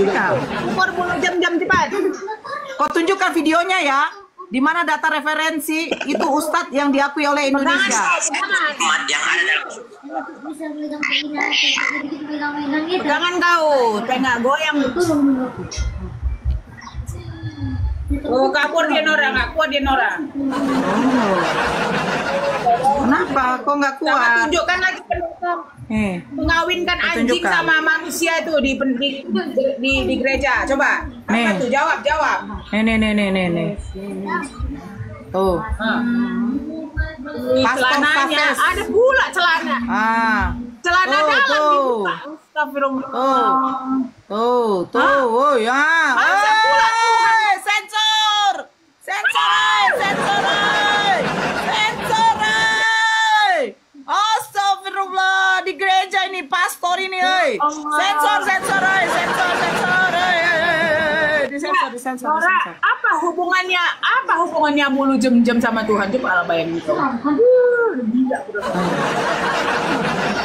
Ya. Ukur bulu jam-jam cepat. Kau tunjukkan videonya ya. Di mana data referensi itu Ustadz yang diakui oleh Indonesia. Yang ada dalam Jangan kau, tengah goyang. Oh, kapur dia Nora, nggak kuat dia Nora. Kenapa? Kok nggak Sama kuat? tunjukkan lagi mengawinkan anjing Tunjukkan. sama manusia itu di gereja. Coba. Apa Nih. tuh? Jawab. Nih. Tuh. Celananya ada pula celana. Celana Tuh, dalam tuh. dibuka. Astagfirullah. Tuh. Oh ya. Masa pula Tuhan. Sensor. Astagfirullah, di gereja ini pastor ini, Sensor. Disensor. Nora, apa hubungannya bulu jam-jam sama Tuhan? Coba lah bayangin itu.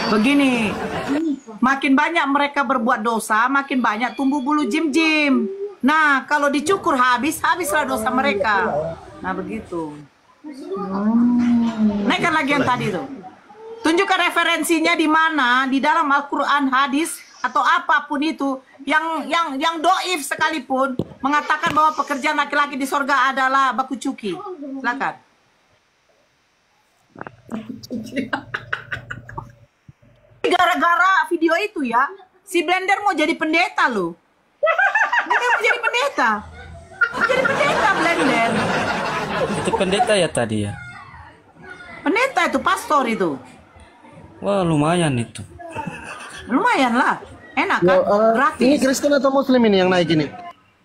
Begini, makin banyak mereka berbuat dosa, makin banyak tumbuh bulu jim-jim. Nah, kalau dicukur habislah dosa mereka. Nah, begitu. Naikkan lagi yang tadi tuh. Tunjukkan referensinya di mana, di dalam Al-Quran, hadis, atau apapun itu, yang doif sekalipun mengatakan bahwa pekerjaan laki-laki di sorga adalah baku cuki. Silakan. Gara-gara video itu ya, si Blender mau jadi pendeta loh. Dia mau jadi pendeta. Blender. Itu pendeta ya tadi ya? Pendeta itu, pastor itu. Wah, lumayan itu. Lumayan lah. Enak kan? Gratis. Ini Kristen atau Muslim ini yang naik ini?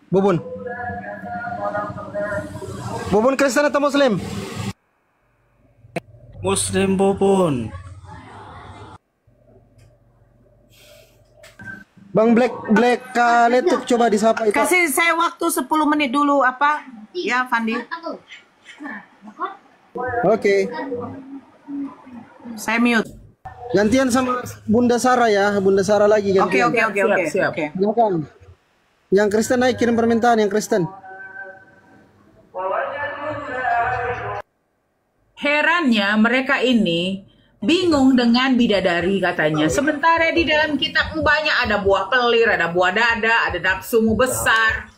Bubun Kristen atau Muslim? Muslim, Bobon. Bang Black Kaletuk coba disapa itu. Kasih saya waktu 10 menit dulu apa? Ya, Fandi. Oke. Saya mute. Gantian sama Bunda Sarah ya, Bunda Sarah lagi gantian. Oke. Siap. Silakan. Yang Kristen naik kirim permintaan yang Kristen. Herannya mereka ini bingung dengan bidadari katanya. Sementara di dalam kitabmu banyak ada buah pelir, ada buah dada, ada nafsumu besar.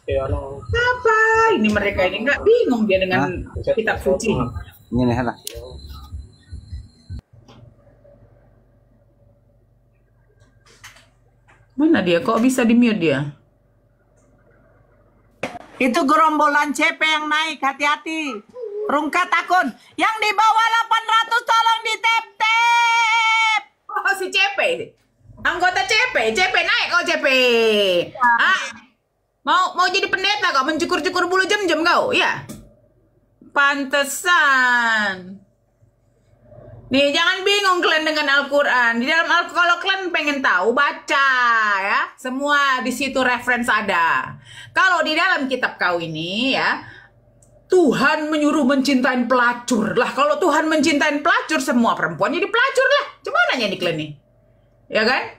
Apa ini mereka ini nggak bingung dia dengan kitab suci? Ini lah. Mana dia? Kok bisa di-mute dia? Itu gerombolan CP yang naik, hati-hati. Rungkat akun. Yang di bawah 800 tolong ditep-tep. Oh, si CP. Anggota CP naik kau CP. Mau jadi pendeta kau, mencukur-cukur bulu jam-jam kau, ya? Pantesan. Nih, jangan bingung kalian dengan Al-Quran. Di dalam Al-Quran, kalau kalian pengen tahu, baca ya. Semua di situ reference ada. Kalau di dalam kitab kau ini ya, Tuhan menyuruh mencintai pelacur. Lah, kalau Tuhan mencintai pelacur, semua perempuan jadi pelacur lah. Coba nanya nih kalian nih. Ya kan?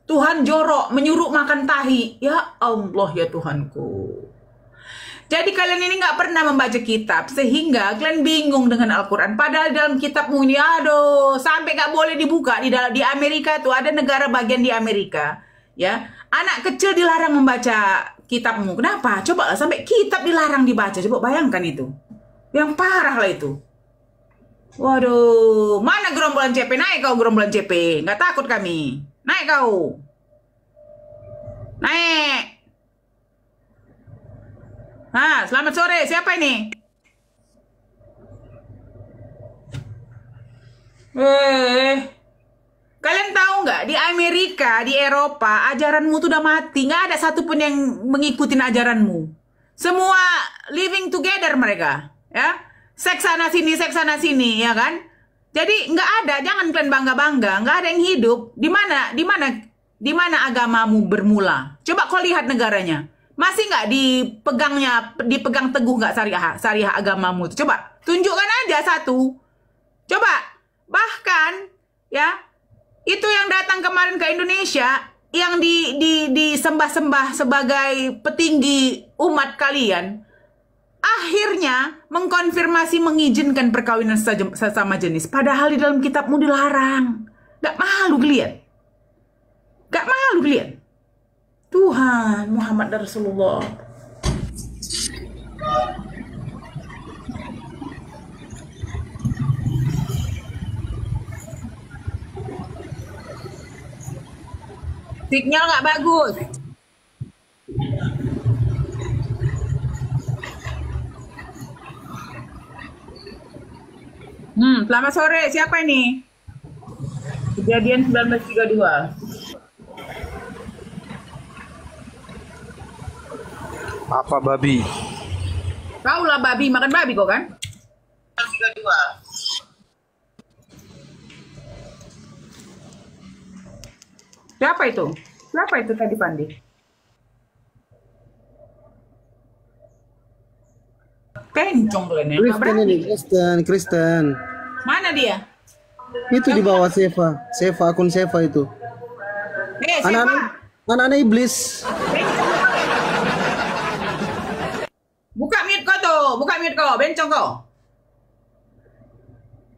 Tuhan jorok, menyuruh makan tahi. Ya Allah, ya Tuhanku. Jadi kalian ini nggak pernah membaca kitab, sehingga kalian bingung dengan Al-Quran. Padahal dalam kitabmu ini, aduh, sampai nggak boleh dibuka. Di Amerika tuh ada negara bagian di Amerika, ya, anak kecil dilarang membaca kitabmu. Kenapa? Coba sampai kitab dilarang dibaca. Coba bayangkan itu, yang parah lah itu. Waduh, mana gerombolan CP? Naik kau gerombolan CP, nggak takut kami. Naik kau, naik. Selamat sore. Siapa ini? Kalian tahu nggak, di Amerika, di Eropa, ajaranmu tuh udah mati. Nggak ada satupun yang mengikuti ajaranmu. Semua living together mereka, ya. Seks sana sini, ya kan? Jadi nggak ada. Jangan kalian bangga-bangga. Nggak ada yang hidup. Di mana agamamu bermula? Coba kau lihat negaranya. Masih nggak dipegang teguh nggak syariah agamamu itu? Coba tunjukkan aja satu. Coba, bahkan ya, itu yang datang kemarin ke Indonesia disembah-sembah sebagai petinggi umat kalian akhirnya mengkonfirmasi mengizinkan perkawinan sesama jenis, padahal di dalam kitabmu dilarang. Gak malu kalian? Gak malu kalian? Tuhan Muhammad dan Rasulullah. Signal gak bagus. Selamat sore. Siapa ini? Kejadian 1932. Apa babi? Kau lah babi, makan babi kau kan? 32. Siapa itu? Siapa itu tadi, Pandi? Kencong kalian ya. Kristen ini, Kristen. Mana dia? Itu di bawah Seva, akun Seva itu. Siapa? Anak-anak iblis. Buka mute kau tuh, buka mute kau, bencong kau.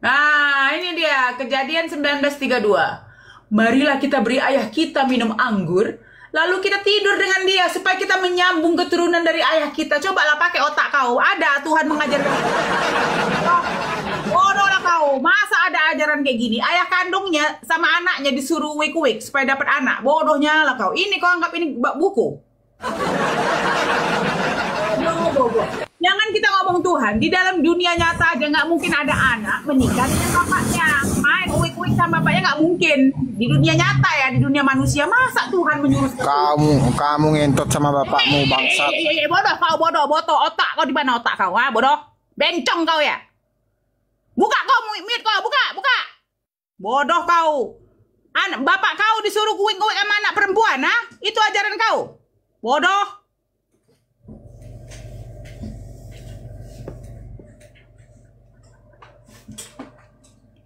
Nah, ini dia kejadian 1932. Marilah kita beri ayah kita minum anggur, lalu kita tidur dengan dia supaya kita menyambung keturunan dari ayah kita. Cobalah pakai otak kau. Ada Tuhan mengajarkan. Bodoh lah kau. Masa ada ajaran kayak gini? Ayah kandungnya sama anaknya disuruh wake-wake supaya dapat anak. Bodohnya lah kau. Ini kau anggap ini buku. Jangan kita ngomong Tuhan. Di dalam dunia nyata aja nggak mungkin ada anak menikah dengan bapaknya. Main uik-uik sama bapaknya nggak mungkin. Di dunia nyata ya, di dunia manusia. Masa Tuhan menyuruh Kamu ngentot sama bapakmu, bangsat. Bodoh kau, bodoh. Otak kau di mana otak kau? Bodoh. Bencong kau ya. Buka kau, mute kau, buka. Bodoh kau. Bapak kau disuruh kuik-kuik sama anak perempuan, ha? Itu ajaran kau. Bodoh.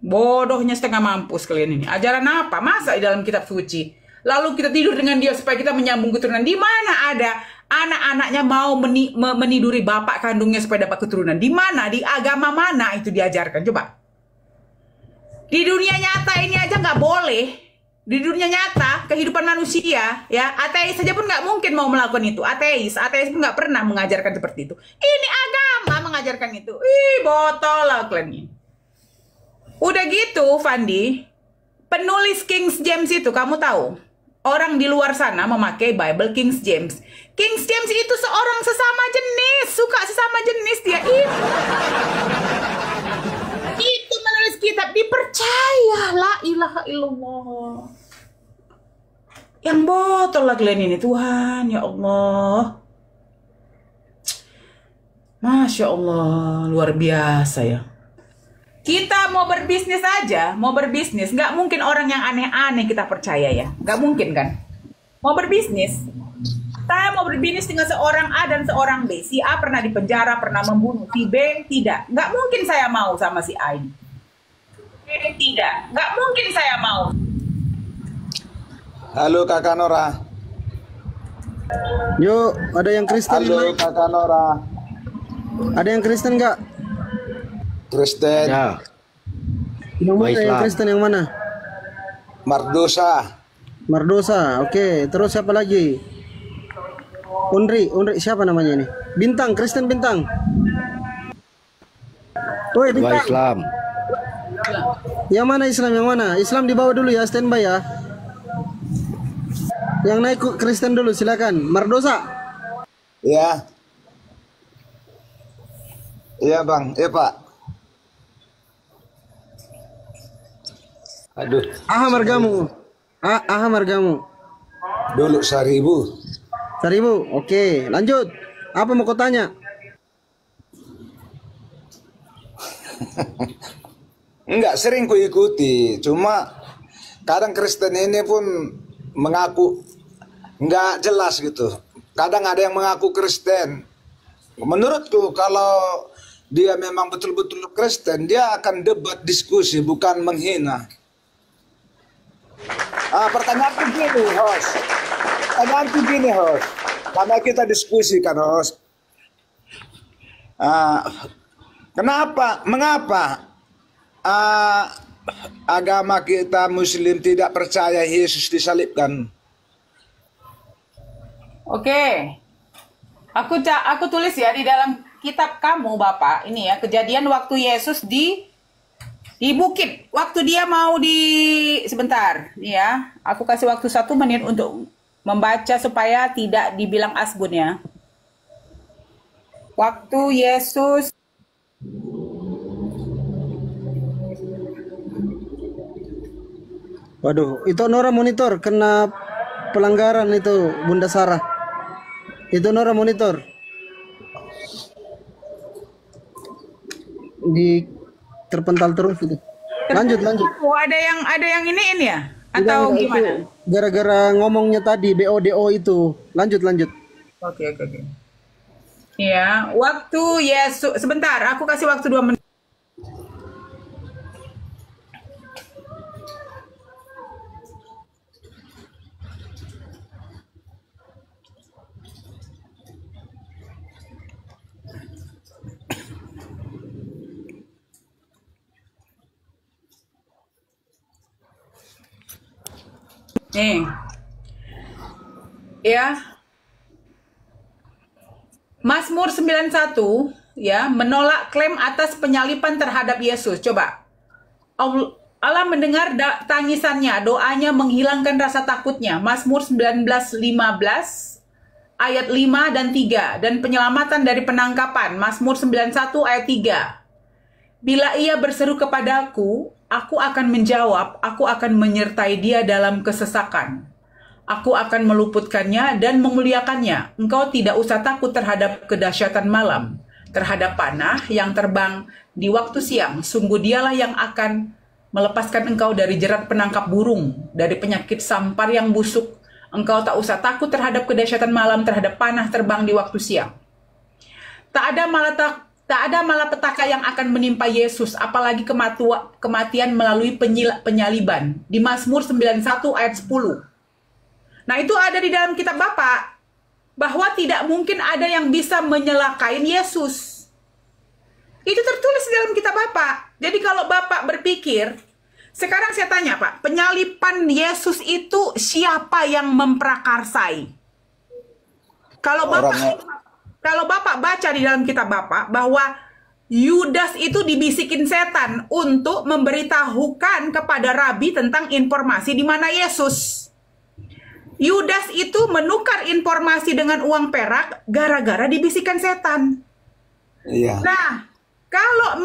Bodohnya setengah mampus kalian ini. Ajaran apa? Masa di dalam kitab suci? Lalu kita tidur dengan dia supaya kita menyambung keturunan. Di mana ada anak-anaknya mau meniduri bapak kandungnya supaya dapat keturunan? Di mana? Di agama mana itu diajarkan? Coba. Di dunia nyata ini aja nggak boleh. Di dunia nyata, kehidupan manusia, ya, ateis saja pun nggak mungkin mau melakukan itu. Ateis pun nggak pernah mengajarkan seperti itu. Ini agama mengajarkan itu. Ih, botol lah kalian ini. Udah gitu, Fandi, penulis King James itu, kamu tahu, orang di luar sana memakai Bible King James. King James itu seorang sesama jenis, suka sesama jenis dia. Itu menulis kitab, dipercaya. La ilaha illallah. Yang botol lah kalian ini, Tuhan, ya Allah. Masya Allah, luar biasa ya. Kita mau berbisnis aja, nggak mungkin orang yang aneh-aneh kita percaya ya, nggak mungkin kan? Mau berbisnis, saya mau berbisnis dengan seorang A dan seorang B. Si A pernah dipenjara, pernah membunuh, si B tidak. Nggak mungkin saya mau sama si A ini. Tidak, nggak mungkin saya mau. Halo Kakak Nora. Yuk, ada yang Kristen? Halo Kakak Nora. Ada yang Kristen nggak? Kristen. Ya, Yang mana Islam. yang Kristen yang mana? Mardosa, oke. Terus siapa lagi? Unri siapa namanya ini? Bintang, Kristen Bintang. Woi, Bintang. Islam. Yang mana Islam, yang mana? Islam dibawa dulu ya, standby ya. Yang naik Kristen dulu, silakan. Mardosa. Ya. Iya Bang, iya Pak. Aduh. Aha margamu. Aha margamu. Dulu 1000. 1000. Oke, lanjut. Apa mau kau tanya? Enggak sering ku ikuti, cuma kadang Kristen ini pun mengaku enggak jelas gitu. Kadang ada yang mengaku Kristen. Menurutku kalau dia memang betul-betul Kristen, dia akan debat diskusi, bukan menghina. Pertanyaanku gini, host. Pertanyaanku gini, host. Karena kita diskusikan, host. Mengapa agama kita Muslim tidak percaya Yesus disalibkan? Oke. Aku tulis ya di dalam kitab kamu, Bapak. Ini ya, kejadian waktu Yesus di bukit. Waktu dia mau sebentar. Nih ya, aku kasih waktu 1 menit untuk membaca supaya tidak dibilang asbun ya. Waktu Yesus Waduh, itu Nora monitor kena pelanggaran itu Bunda Sarah. Itu Nora monitor. Terpental terus itu. Lanjut. Oh, ada yang ini ya? Atau Enggak, gimana? itu gara-gara ngomongnya tadi BODO itu. Lanjut. Oke. Ya, waktu Yesus sebentar, aku kasih waktu 2 menit. Nih. Ya. Mazmur 91 ya menolak klaim atas penyaliban terhadap Yesus. Coba. Allah mendengar tangisannya, doanya menghilangkan rasa takutnya. Mazmur 19:15 ayat 5 dan 3 dan penyelamatan dari penangkapan. Mazmur 91 ayat 3. Bila ia berseru kepadaku, aku akan menjawab, aku akan menyertai dia dalam kesesakan. Aku akan meluputkannya dan memuliakannya. Engkau tidak usah takut terhadap kedahsyatan malam, terhadap panah yang terbang di waktu siang. Sungguh dialah yang akan melepaskan engkau dari jerat penangkap burung, dari penyakit sampar yang busuk. Engkau tak usah takut terhadap kedahsyatan malam, terhadap panah terbang di waktu siang. Tak ada malapetaka yang akan menimpa Yesus, apalagi kematian melalui penyaliban. Di Mazmur 91 ayat 10. Nah, itu ada di dalam kitab Bapak, bahwa tidak mungkin ada yang bisa menyelakain Yesus. Itu tertulis di dalam kitab Bapak. Jadi kalau Bapak berpikir, sekarang saya tanya Pak, penyaliban Yesus itu siapa yang memprakarsai? Kalau Bapak baca di dalam kitab Bapak bahwa Yudas itu dibisikin setan untuk memberitahukan kepada rabi tentang informasi di mana Yesus. Yudas itu menukar informasi dengan uang perak gara-gara dibisikan setan. Iya. Nah, kalau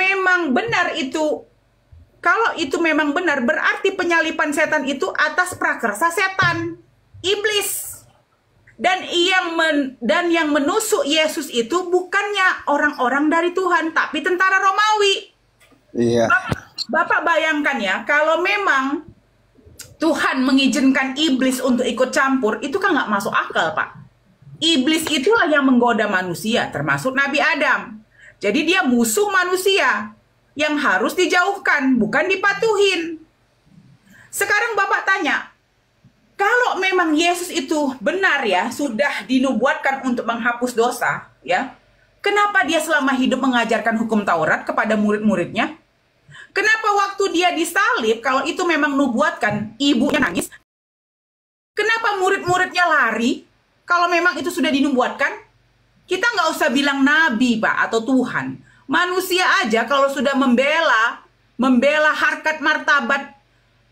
itu memang benar, berarti penyaliban setan itu atas prakarsa setan, iblis. Dan yang menusuk Yesus itu bukannya orang-orang dari Tuhan, tapi tentara Romawi. Iya. Bapak bayangkan ya, kalau memang Tuhan mengizinkan iblis untuk ikut campur, itu kan nggak masuk akal, Pak. Iblis itulah yang menggoda manusia, termasuk Nabi Adam. Jadi dia musuh manusia yang harus dijauhkan, bukan dipatuhin. Sekarang Bapak tanya, kalau memang Yesus itu benar ya, sudah dinubuatkan untuk menghapus dosa, ya, kenapa dia selama hidup mengajarkan hukum Taurat kepada murid-muridnya? Kenapa waktu dia disalib, kalau itu memang nubuatkan, ibunya nangis? Kenapa murid-muridnya lari, kalau memang itu sudah dinubuatkan? Kita nggak usah bilang nabi, Pak, atau Tuhan. Manusia aja kalau sudah membela harkat martabat,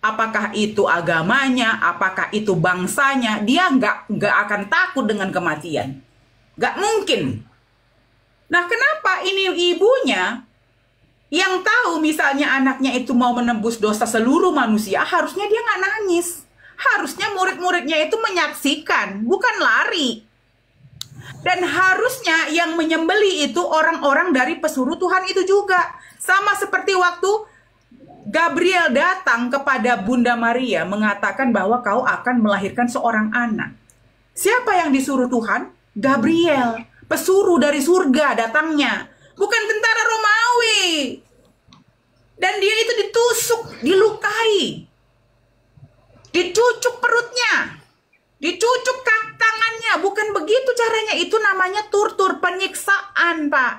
apakah itu agamanya, apakah itu bangsanya, dia nggak akan takut dengan kematian. Nggak mungkin. Nah, kenapa ini ibunya yang tahu misalnya anaknya itu mau menembus dosa seluruh manusia, harusnya dia nggak nangis. Harusnya murid-muridnya itu menyaksikan, bukan lari. Dan harusnya yang menyembeli itu orang-orang dari pesuruh Tuhan itu juga. Sama seperti waktu Gabriel datang kepada Bunda Maria mengatakan bahwa kau akan melahirkan seorang anak. Siapa yang disuruh Tuhan? Gabriel, pesuruh dari surga datangnya. Bukan tentara Romawi. Dan dia itu ditusuk, dilukai. dicucuk perutnya, dicucuk tangannya. Bukan begitu caranya, itu namanya tortur, penyiksaan, Pak.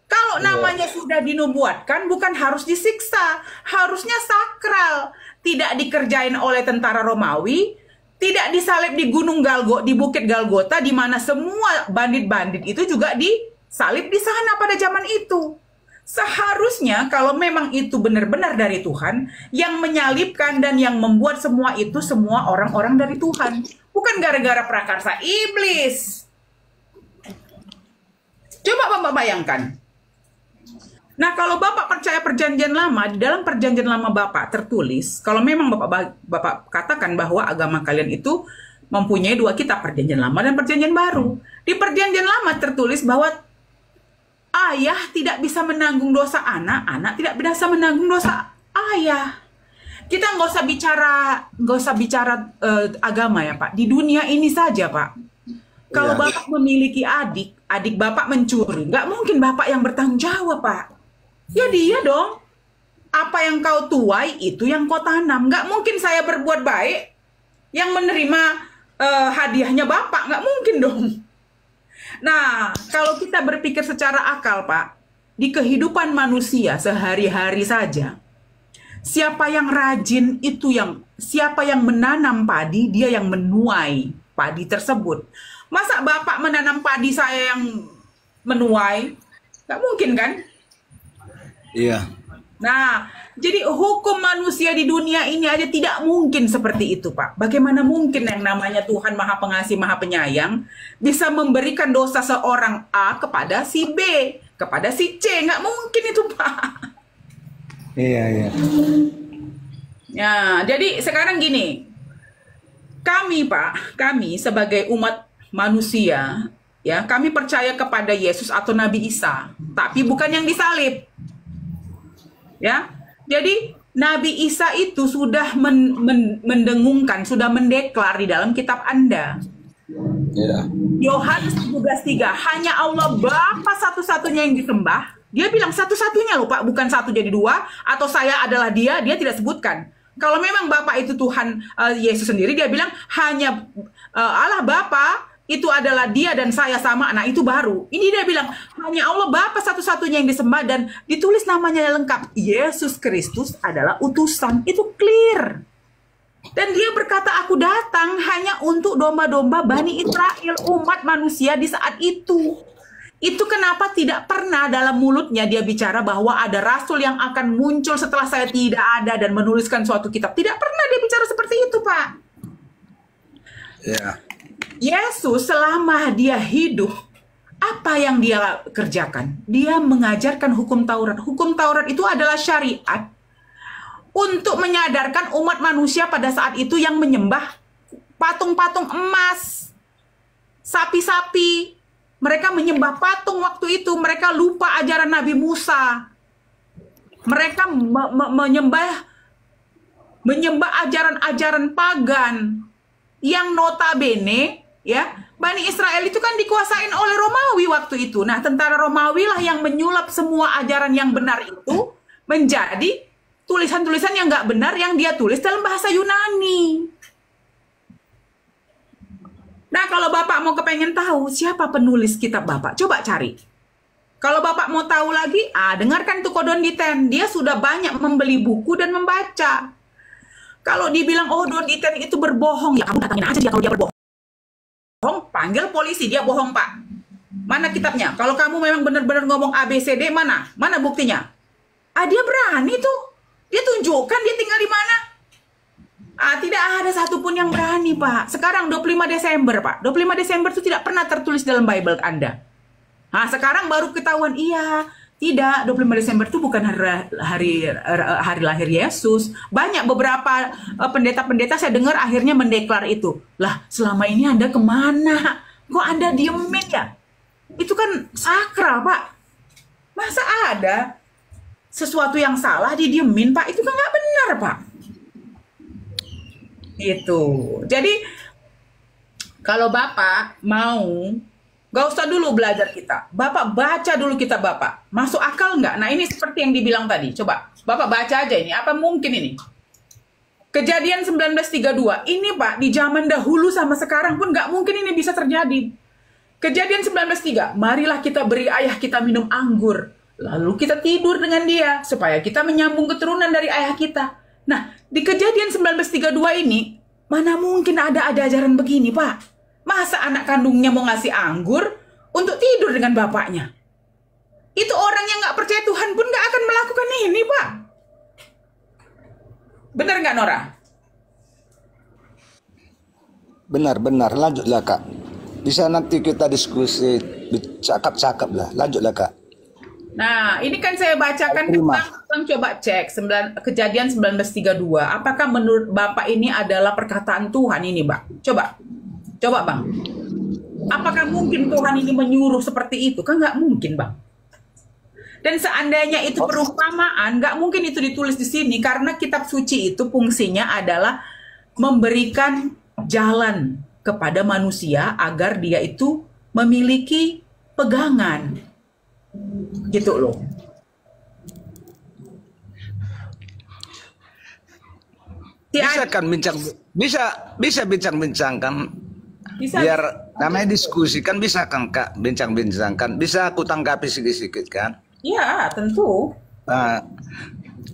Kalau namanya sudah dinubuatkan, bukan harus disiksa, harusnya sakral, tidak dikerjain oleh tentara Romawi, tidak disalib di Gunung di Bukit Galgota, di mana semua bandit-bandit itu juga disalib di sana pada zaman itu. Seharusnya kalau memang itu benar-benar dari Tuhan, yang menyalibkan dan yang membuat semua itu semua orang-orang dari Tuhan. Bukan gara-gara prakarsa iblis. Coba Bapak bayangkan. Nah, kalau Bapak percaya perjanjian lama, di dalam perjanjian lama Bapak tertulis, kalau memang Bapak katakan bahwa agama kalian itu mempunyai dua kitab, perjanjian lama dan perjanjian baru. Di perjanjian lama tertulis bahwa ayah tidak bisa menanggung dosa anak, anak tidak bisa menanggung dosa ayah. Kita nggak usah bicara agama ya Pak. Di dunia ini saja Pak. Kalau Bapak memiliki adik Bapak mencuri, nggak mungkin Bapak yang bertanggung jawab Pak. Ya dia dong. Apa yang kau tuai itu yang kau tanam. Nggak mungkin saya berbuat baik yang menerima hadiahnya Bapak, nggak mungkin dong. Nah, kalau kita berpikir secara akal, Pak, di kehidupan manusia sehari-hari saja, siapa yang rajin itu siapa yang menanam padi, dia yang menuai padi tersebut. Masa Bapak menanam padi, saya yang menuai? Nggak mungkin kan? Iya. Nah, jadi hukum manusia di dunia ini aja tidak mungkin seperti itu, Pak. Bagaimana mungkin yang namanya Tuhan Maha Pengasih, Maha Penyayang bisa memberikan dosa seorang A kepada si B, kepada si C? Nggak mungkin itu, Pak. Iya, iya. Ya, jadi sekarang gini. Kami, Pak, kami sebagai umat manusia, ya, kami percaya kepada Yesus atau Nabi Isa, tapi bukan yang disalib. Ya, jadi Nabi Isa itu sudah mendengungkan, sudah mendeklar di dalam kitab Anda. Iya. Yohanes 13:3, hanya Allah Bapa satu-satunya yang disembah. Dia bilang satu-satunya loh Pak, bukan satu jadi dua, atau saya adalah dia tidak sebutkan. Kalau memang Bapa itu Tuhan Yesus sendiri, dia bilang hanya Allah Bapa itu adalah dia dan saya sama, nah itu baru. Ini dia bilang hanya Allah Bapa satu-satunya yang disembah dan ditulis namanya lengkap, Yesus Kristus adalah utusan. Itu clear. Dan dia berkata, aku datang hanya untuk domba-domba Bani Israel, umat manusia di saat itu. Itu kenapa tidak pernah dalam mulutnya dia bicara bahwa ada rasul yang akan muncul setelah saya tidak ada dan menuliskan suatu kitab. Tidak pernah dia bicara seperti itu, Pak. Iya. Yesus selama dia hidup, apa yang dia kerjakan? Dia mengajarkan hukum Taurat. Hukum Taurat itu adalah syariat untuk menyadarkan umat manusia pada saat itu yang menyembah patung-patung emas, sapi-sapi. Mereka menyembah patung waktu itu. Mereka lupa ajaran Nabi Musa. Mereka menyembah ajaran-ajaran pagan yang notabene, ya, Bani Israel itu kan dikuasain oleh Romawi waktu itu. Nah, tentara Romawi lah yang menyulap semua ajaran yang benar itu menjadi tulisan-tulisan yang nggak benar yang dia tulis dalam bahasa Yunani. Nah, kalau Bapak mau kepengen tahu siapa penulis kitab Bapak, coba cari. Kalau Bapak mau tahu lagi, dengarkan tuh Kodon Diten. Dia sudah banyak membeli buku dan membaca. Kalau dibilang, oh Don Diten itu berbohong, ya kamu datangin aja dia kalau dia berbohong. Panggil polisi, dia bohong Pak. Mana kitabnya? Kalau kamu memang benar-benar ngomong ABCD, mana? Mana buktinya? Dia berani tuh. Dia tunjukkan dia tinggal di mana. Tidak ada satupun yang berani Pak. Sekarang 25 Desember Pak. 25 Desember itu tidak pernah tertulis dalam Bible Anda. Nah, sekarang baru ketahuan, iya. Tidak, 25 Desember itu bukan hari lahir Yesus. Banyak beberapa pendeta-pendeta saya dengar akhirnya mendeklar itu. Lah, selama ini Anda kemana? Kok Anda diemin ya? Itu kan sakral, Pak. Masa ada sesuatu yang salah didiemin, Pak? Itu kan nggak benar, Pak. Itu. Jadi, kalau Bapak mau... Gak usah dulu belajar kita. Bapak baca dulu kitab Bapak. Masuk akal nggak? Nah ini seperti yang dibilang tadi. Coba Bapak baca aja ini. Apa mungkin ini? Kejadian 1932 ini Pak, di zaman dahulu sama sekarang pun nggak mungkin ini bisa terjadi. Kejadian 19:3, marilah kita beri ayah kita minum anggur, lalu kita tidur dengan dia supaya kita menyambung keturunan dari ayah kita. Nah, di kejadian 1932 ini mana mungkin ada ajaran begini Pak? Masa anak kandungnya mau ngasih anggur untuk tidur dengan bapaknya? Itu orang yang nggak percaya Tuhan pun nggak akan melakukan ini Pak. Benar nggak Nora? Benar, lanjutlah Kak. Bisa nanti kita diskusi, cakap-cakap lah. Lanjutlah Kak. Nah, ini kan saya bacakan Terima. tentang coba cek kejadian 1932. Apakah menurut Bapak ini adalah perkataan Tuhan ini, Bang? Coba Bang. Apakah mungkin Tuhan ini menyuruh seperti itu? Kan nggak mungkin, Bang. Dan seandainya itu perumpamaan, nggak mungkin itu ditulis di sini karena kitab suci itu fungsinya adalah memberikan jalan kepada manusia agar dia itu memiliki pegangan. Gitu loh. Bisa kan bincang-bincang kan? Bisa. Biar namanya diskusi kan bisa kan Kak, bincang-bincang kan. Bisa aku tanggapi sedikit-sedikit kan? Ya, tentu. Nah,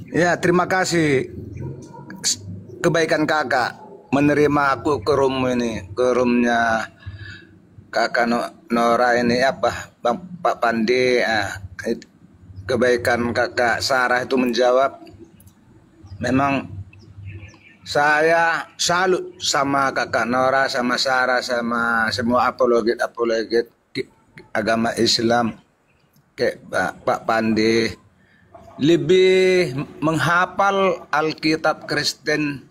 ya terima kasih kebaikan Kakak menerima aku ke roomnya Kakak Nora ini apa Pak Pandi. Kebaikan Kakak Sarah itu menjawab. Memang saya salut sama Kakak Nora, sama Sarah, sama semua apologet agama Islam kayak Pak Pandi lebih menghafal Alkitab Kristen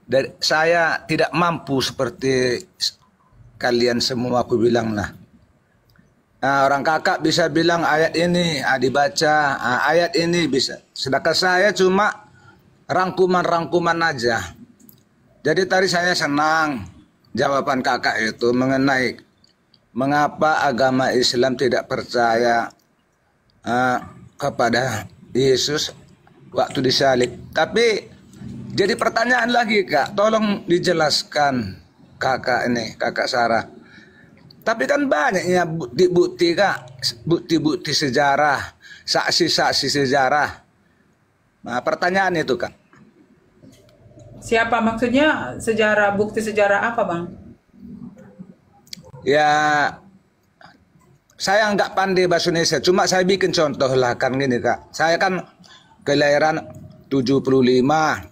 dari saya. Tidak mampu seperti kalian semua, aku bilang lah. Nah, orang kakak bisa bilang ayat ini dibaca, ayat ini bisa. Sedangkan saya cuma rangkuman aja. Jadi tadi saya senang jawaban kakak itu mengenai mengapa agama Islam tidak percaya kepada Yesus waktu disalib. Tapi jadi pertanyaan lagi Kak, tolong dijelaskan kakak Sarah. Tapi kan banyaknya bukti-bukti Kak, bukti-bukti sejarah, saksi-saksi sejarah. Nah, pertanyaan itu Kak. Siapa maksudnya sejarah, bukti sejarah apa Bang? Ya, saya nggak pandai bahasa Indonesia, cuma saya bikin contoh lah kan gini Kak. Saya kan kelahiran 75.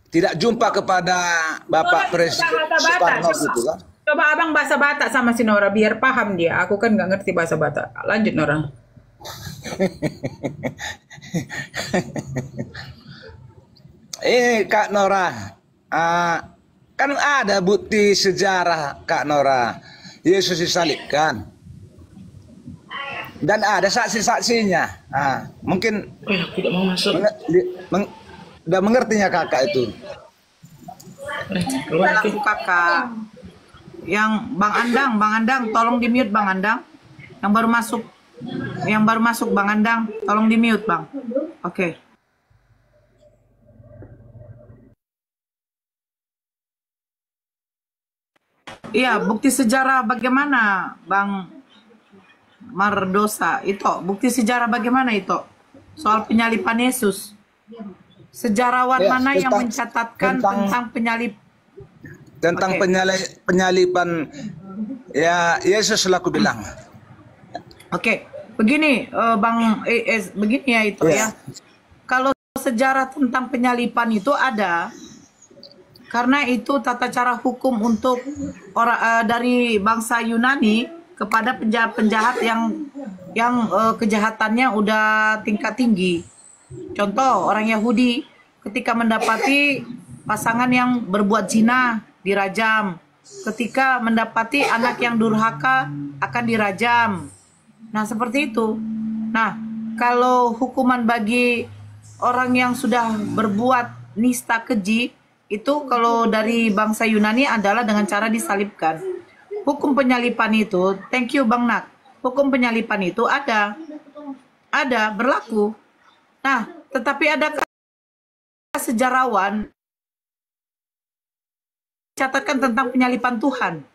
Tidak jumpa kepada Bapak Presiden Soekarno gitu kan. Coba Abang bahasa Batak sama si Nora biar paham dia. Aku kan nggak ngerti bahasa Batak. Lanjut Nora. Kak Nora, kan ada bukti sejarah Kak Nora. Yesus disalibkan. Dan ada saksi-saksinya. Mungkin Tidak mau masuk. udah mengertinya kakak itu. Laku kakak. Yang Bang Andang, tolong di mute Bang Andang. Yang baru masuk Bang Andang, tolong di mute Bang. Oke. Iya, bukti sejarah bagaimana Bang Mardosa? Itu bukti sejarah bagaimana itu? Soal penyalipan Yesus. Sejarawan Ya, mana yang tentang- mencatatkan tentang- tentang Tentang Oke. penyalipan ya Yesus lah aku bilang. Oke, begini Bang begini ya itu Ya. ya. Kalau sejarah tentang penyalipan itu ada karena itu tata cara hukum untuk orang dari bangsa Yunani kepada penjahat-penjahat yang kejahatannya udah tingkat tinggi. Contoh orang Yahudi ketika mendapati pasangan yang berbuat zina dirajam. Ketika mendapati anak yang durhaka akan dirajam. Nah, seperti itu. Nah, kalau hukuman bagi orang yang sudah berbuat nista keji itu kalau dari bangsa Yunani adalah dengan cara disalibkan. Hukum penyalipan itu, thank you Bang Nak. Hukum penyalipan itu ada berlaku. Nah, tetapi ada sejarawan mencatatkan tentang penyalipan Tuhan.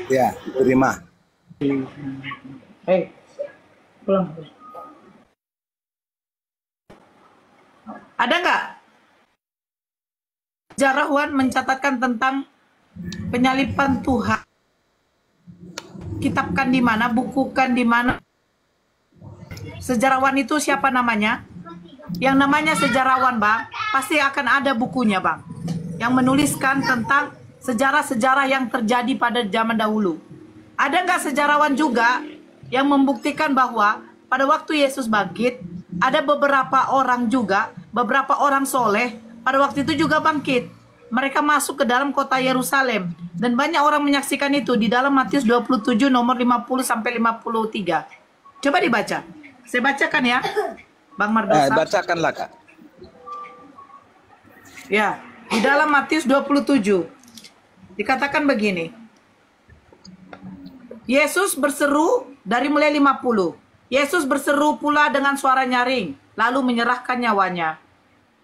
Ya, terima. Pulang. Ada nggak sejarawan mencatatkan tentang penyalipan Tuhan? Kitabkan di mana, bukukan di mana? Sejarawan itu siapa namanya? Yang namanya sejarawan, Bang, pasti akan ada bukunya, Bang, yang menuliskan tentang sejarah-sejarah yang terjadi pada zaman dahulu. Ada nggak sejarawan juga yang membuktikan bahwa pada waktu Yesus bangkit, ada beberapa orang juga, beberapa orang soleh, pada waktu itu juga bangkit. Mereka masuk ke dalam kota Yerusalem. Dan banyak orang menyaksikan itu di dalam Matius 27 nomor 50-53. Coba dibaca. Saya bacakan ya, Bang Mardosa. Bacakanlah, Kak. Ya, di dalam Matius 27 dikatakan begini. Yesus berseru dari mulai 50. Yesus berseru pula dengan suara nyaring, lalu menyerahkan nyawanya.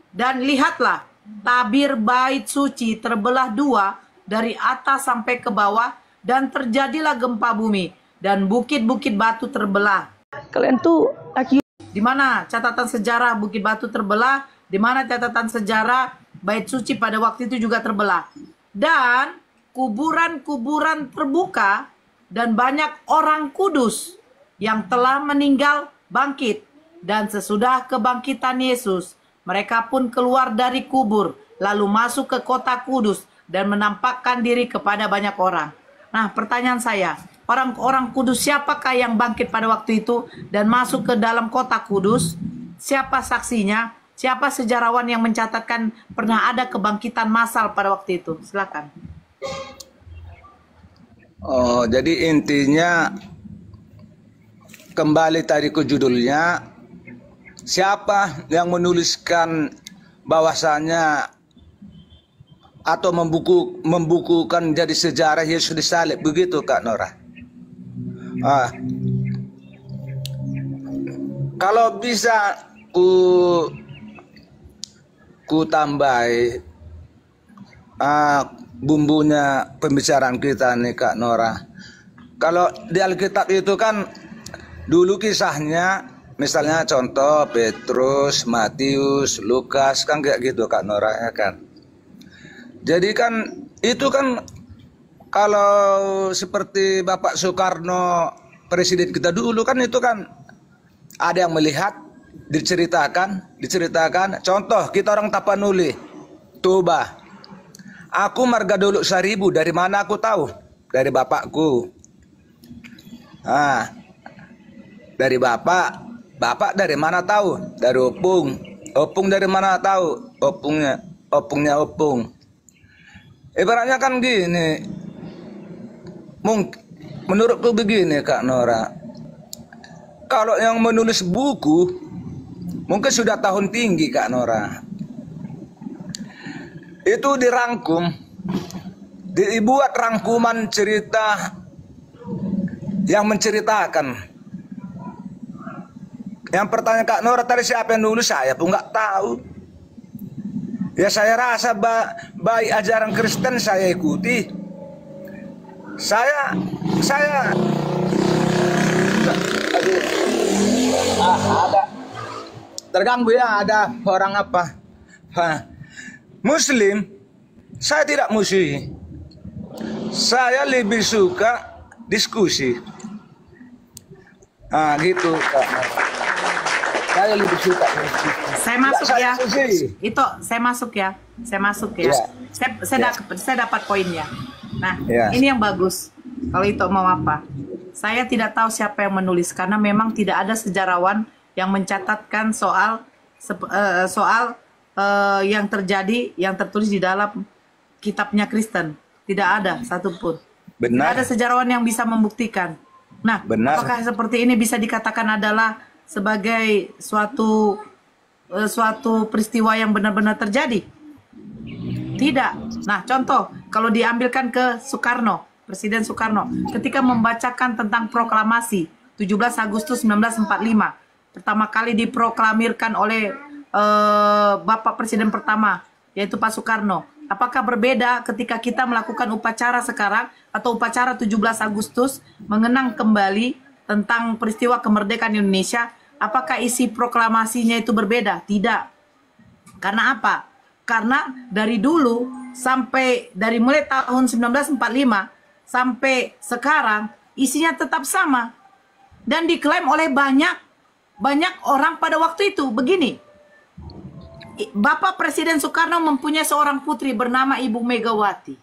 Dan lihatlah, tabir bait suci terbelah dua dari atas sampai ke bawah, dan terjadilah gempa bumi, dan bukit-bukit batu terbelah. Kalian tuh lagi Di mana catatan sejarah bukit batu terbelah? Di mana catatan sejarah bait suci pada waktu itu juga terbelah? Dan kuburan-kuburan terbuka, dan banyak orang kudus yang telah meninggal bangkit. Dan sesudah kebangkitan Yesus, mereka pun keluar dari kubur, lalu masuk ke kota kudus dan menampakkan diri kepada banyak orang. Nah, pertanyaan saya, orang-orang kudus siapakah yang bangkit pada waktu itu dan masuk ke dalam kota kudus? Siapa saksinya? Siapa sejarawan yang mencatatkan pernah ada kebangkitan massal pada waktu itu? Silakan. Oh, jadi intinya kembali tadi ke judulnya, siapa yang menuliskan bahwasanya atau membukukan jadi sejarah Yesus disalib, begitu Kak Nora? Kalau bisa ku tambahi bumbunya pembicaraan kita nih Kak Nora. Kalau di Alkitab itu kan dulu kisahnya, misalnya contoh Petrus, Matius, Lukas, kan kayak gitu Kak Nora, ya kan. Jadi kan itu kan kalau seperti Bapak Soekarno, presiden kita dulu kan, itu kan ada yang melihat, diceritakan. Contoh kita orang Tapanuli, Toba. Aku marga Dolok Seribu, dari mana aku tahu? Dari bapakku. Dari bapak dari mana tahu? Dari opung. Opung dari mana tahu? Opungnya opung. Ibaratnya kan gini, menurutku begini Kak Nora, kalau yang menulis buku mungkin sudah tahun tinggi Kak Nora, itu dirangkum, dibuat rangkuman cerita yang menceritakan. Yang pertanyaan Kak Nora tadi, siapa yang nulis? Saya pun nggak tahu. Ya saya rasa baik ajaran Kristen saya ikuti. Saya ada terganggu ya, ada orang apa? Muslim, saya tidak musuhi. Saya lebih suka diskusi. Gitu Kak. Saya lebih suka diskusi. Saya masuk ya. Itu saya masuk ya. Ya. Saya dapat poinnya. Nah, Ya. ini yang bagus. Kalau itu mau apa? Saya tidak tahu siapa yang menulis karena memang tidak ada sejarawan yang mencatatkan soal yang terjadi, yang tertulis di dalam kitabnya Kristen. Tidak ada satupun. benar. Tidak ada sejarawan yang bisa membuktikan. Nah, Benar. apakah seperti ini bisa dikatakan adalah sebagai suatu peristiwa yang benar-benar terjadi? Tidak. Nah, contoh, kalau diambilkan ke Soekarno, Presiden Soekarno, ketika membacakan tentang proklamasi 17 Agustus 1945, pertama kali diproklamirkan oleh Bapak Presiden pertama, yaitu Pak Soekarno. Apakah berbeda ketika kita melakukan upacara sekarang atau upacara 17 Agustus mengenang kembali tentang peristiwa kemerdekaan Indonesia? Apakah isi proklamasinya itu berbeda? Tidak. Karena apa? Karena dari dulu sampai dari mulai tahun 1945 sampai sekarang isinya tetap sama dan diklaim oleh banyak orang pada waktu itu. Begini, Bapak Presiden Soekarno mempunyai seorang putri bernama Ibu Megawati.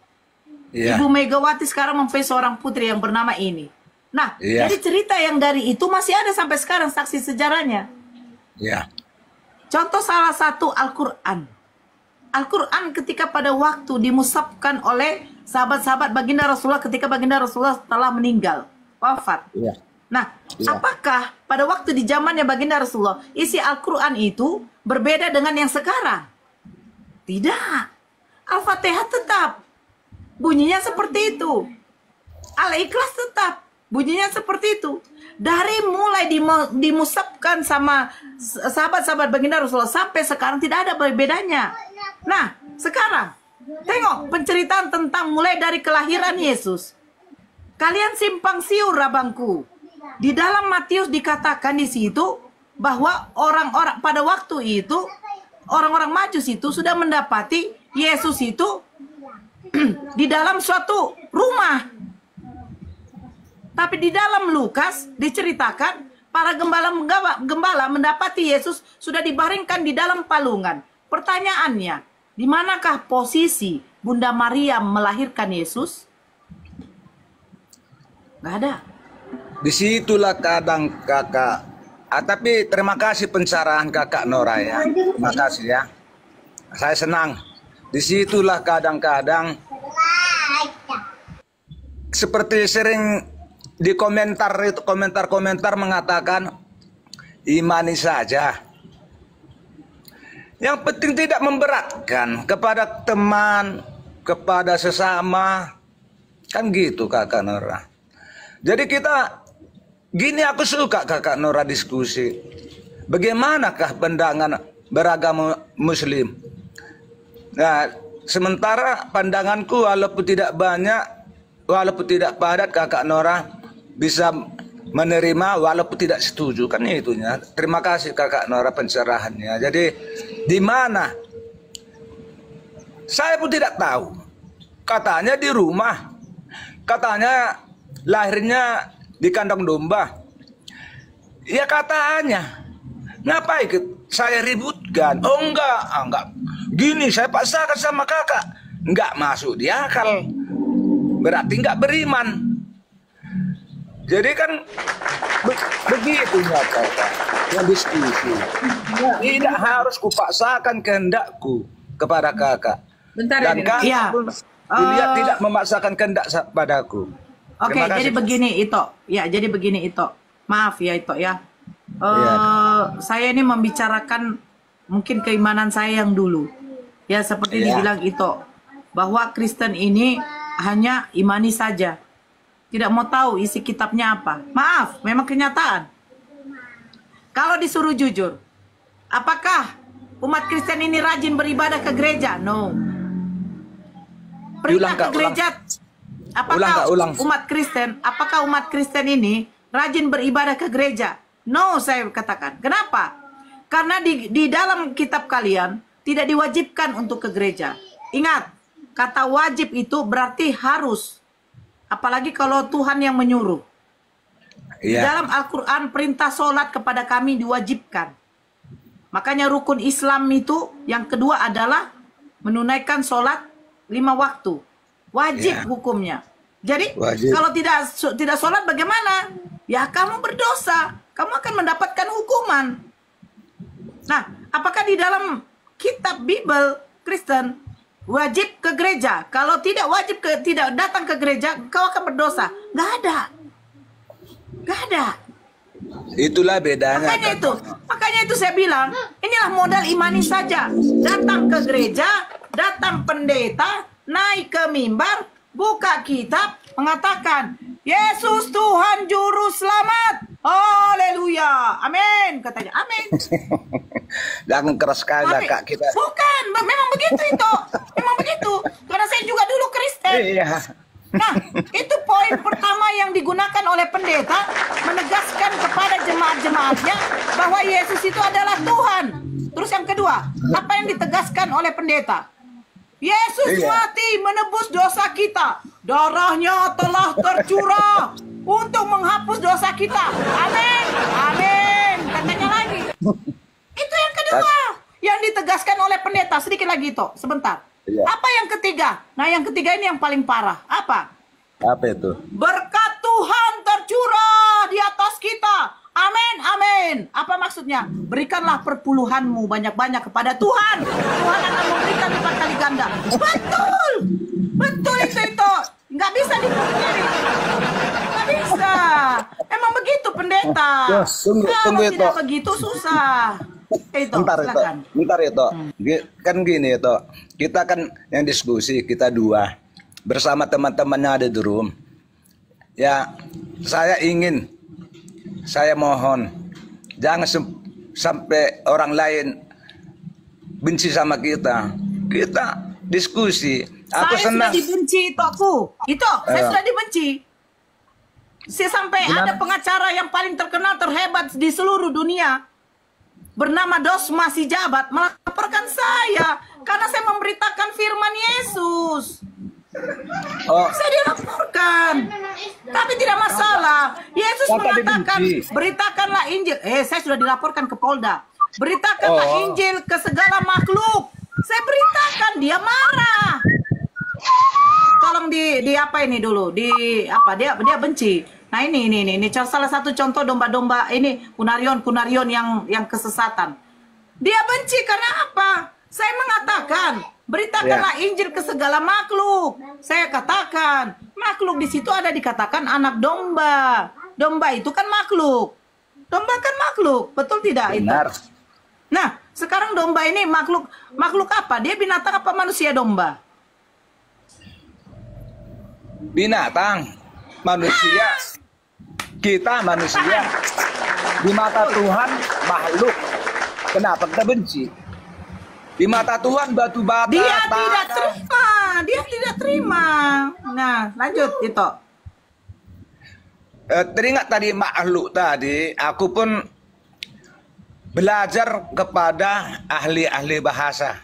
Ibu Megawati sekarang mempunyai seorang putri yang bernama ini. Nah, jadi cerita yang dari itu masih ada sampai sekarang saksi sejarahnya. Contoh salah satu Al-Quran. Al-Quran ketika pada waktu dimusabkan oleh sahabat-sahabat baginda Rasulullah ketika baginda Rasulullah telah meninggal, wafat. Nah, apakah pada waktu di zamannya baginda Rasulullah isi Al-Quran itu berbeda dengan yang sekarang? Tidak. Al-Fatihah tetap bunyinya seperti itu. Al-Ikhlas tetap bunyinya seperti itu. Dari mulai dimusabkan sama sahabat-sahabat baginda Rasulullah sampai sekarang tidak ada bedanya. Nah, sekarang tengok penceritaan tentang mulai dari kelahiran Yesus. Kalian simpang siur, abangku. Di dalam Matius dikatakan di situ bahwa orang-orang pada waktu itu orang-orang Majus itu sudah mendapati Yesus itu di dalam suatu rumah. Tapi di dalam Lukas diceritakan para gembala mendapati Yesus sudah dibaringkan di dalam palungan. Pertanyaannya, di manakah posisi Bunda Maria melahirkan Yesus? Nggak ada. Disitulah kadang kakak. Tapi terima kasih pencerahan kakak Nora ya. Terima kasih ya. Saya senang. Disitulah kadang-kadang seperti sering di komentar mengatakan imani saja. Yang penting tidak memberatkan kepada teman, kepada sesama. Kan gitu kakak Nora. Jadi kita, gini aku suka kakak Nora diskusi. Bagaimanakah pandangan beragama muslim? Nah, sementara pandanganku walaupun tidak banyak, walaupun tidak padat kakak Nora bisa menerima walaupun tidak setuju. Kan itunya. Terima kasih kakak Nora pencerahannya. Jadi di mana? Saya pun tidak tahu. Katanya di rumah. Katanya lahirnya di kandang domba. Ya katanya. Ngapain saya ributkan? Oh enggak. Gini saya paksakan sama kakak. Enggak masuk di akal. Berarti enggak beriman. Jadi kan begitu kakak yang diskusi. Tidak harus kupaksakan kehendakku kepada kakak. Bentar dan kakak pun dilihat tidak memaksakan kehendak padaku. Oke, jadi begini Ito. Ya, jadi begini Ito. Maaf ya Ito ya. Saya ini membicarakan mungkin keimanan saya yang dulu. Ya, seperti dibilang Ito. Bahwa Kristen ini hanya imani saja. Tidak mau tahu isi kitabnya apa. Maaf, memang kenyataan. Kalau disuruh jujur, apakah umat Kristen ini rajin beribadah ke gereja? No. Perintah ke gereja. Apakah umat Kristen ini rajin beribadah ke gereja? No, saya katakan. Kenapa? Karena di dalam kitab kalian tidak diwajibkan untuk ke gereja. Ingat, kata wajib itu berarti harus. Apalagi kalau Tuhan yang menyuruh. Di dalam Al-Quran perintah sholat kepada kami diwajibkan. Makanya rukun Islam itu yang kedua adalah menunaikan sholat 5 waktu. Wajib hukumnya. Jadi kalau tidak sholat bagaimana? Ya kamu berdosa. Kamu akan mendapatkan hukuman. Nah, apakah di dalam kitab Bible Kristen wajib ke gereja? Kalau tidak wajib tidak datang ke gereja, kau akan berdosa. Nggak ada. Itulah bedanya. Makanya itu saya bilang, inilah modal imani saja. Datang ke gereja, datang pendeta, naik ke mimbar, buka kitab, mengatakan, Yesus Tuhan Juru Selamat. Haleluya. Amin. Katanya, amin. Jangan keras kali Tapi, kak kita. bukan, memang begitu itu. Memang begitu. Karena saya juga dulu Kristen. Iya. Nah, itu poin pertama yang digunakan oleh pendeta menegaskan kepada jemaat-jemaatnya bahwa Yesus itu adalah Tuhan. Terus yang kedua, apa yang ditegaskan oleh pendeta? Yesus Iya. mati menebus dosa kita. Darahnya telah tercurah untuk menghapus dosa kita. Amin. Amin. Katanya lagi. Itu yang kedua yang ditegaskan oleh pendeta. Sedikit lagi itu, sebentar. Iya. Apa yang ketiga? Nah, yang ketiga ini yang paling parah. Apa? Apa itu? Berkat Tuhan tercurah di atas kita. Amin, amin. Apa maksudnya? Berikanlah perpuluhanmu banyak-banyak kepada Tuhan. Tuhan akan memberikan lipat kali ganda. Betul. Betul itu. Nggak bisa dipungkiri. Nggak bisa. Emang begitu pendeta. Ya, tunggu Kalau itu. tidak begitu susah. Itu, silakan. Bentar itu. Kan gini itu. Kita kan yang diskusi kita dua bersama teman-teman yang ada di room. Ya, saya mohon jangan sampai orang lain benci sama kita. Kita diskusi. Aku Saya senang. sudah dibenci itu aku. Saya sudah dibenci. Saya sampai ada pengacara yang paling terkenal terhebat di seluruh dunia bernama Dosma Sijabat melaporkan saya karena saya memberitakan firman Yesus. Oh, Saya dilaporkan. Tapi tidak masalah. Yesus Kata mengatakan, dibenci. beritakanlah Injil. Saya sudah dilaporkan ke Polda. Beritakanlah Injil ke segala makhluk. Saya beritakan, dia marah. Tolong di apa ini dulu? Dia benci. Nah, ini salah satu contoh domba-domba ini kunarion yang kesesatan. Dia benci karena apa? Saya mengatakan, beritakanlah Injil ke segala makhluk. Saya katakan, makhluk di situ ada dikatakan anak domba. Domba itu kan makhluk. Domba kan makhluk, betul tidak benar. itu? Nah, sekarang domba ini makhluk apa? Dia binatang apa manusia domba? Binatang, manusia. Kita manusia. Di mata Tuhan makhluk. Kenapa kita benci? Di mata Tuhan batu bata. Dia tidak terima. Nah, lanjut itu. Teringat tadi makhluk tadi, aku pun belajar kepada ahli-ahli bahasa.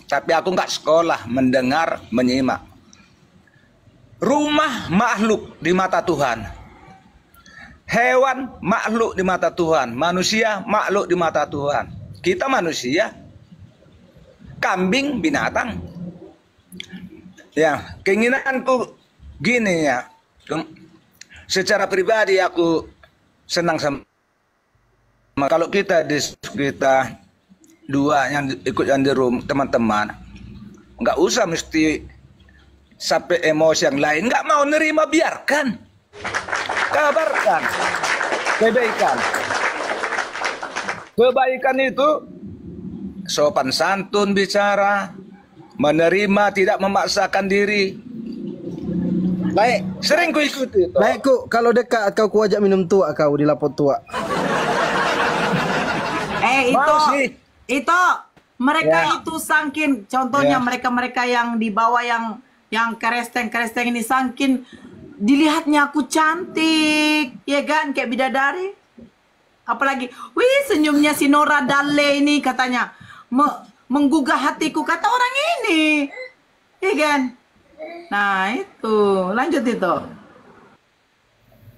Tapi aku nggak sekolah, mendengar, menyimak. Rumah makhluk di mata Tuhan. Hewan makhluk di mata Tuhan. Manusia makhluk di mata Tuhan. Kita manusia. Kambing binatang. Ya, keinginanku gini ya. Secara pribadi aku senang sama kalau kita dua yang ikut yang di room teman-teman, nggak usah mesti sampai emosi yang lain, nggak mau nerima, biarkan, kabarkan kebaikan itu sopan santun bicara, menerima, tidak memaksakan diri. Baik, Sering ku ikuti itu. baik ku, kalau dekat kau ajak minum tua kau di lapor tua. Mau sih. Itu mereka Ya. itu sangkin, contohnya Ya. mereka-mereka yang di bawah yang keresteng ini sangkin dilihatnya aku cantik, ya kan, kayak bidadari. Apalagi, wih senyumnya si Nora Dalle ini katanya menggugah hatiku, kata orang ini, ya kan. Nah itu, lanjut itu.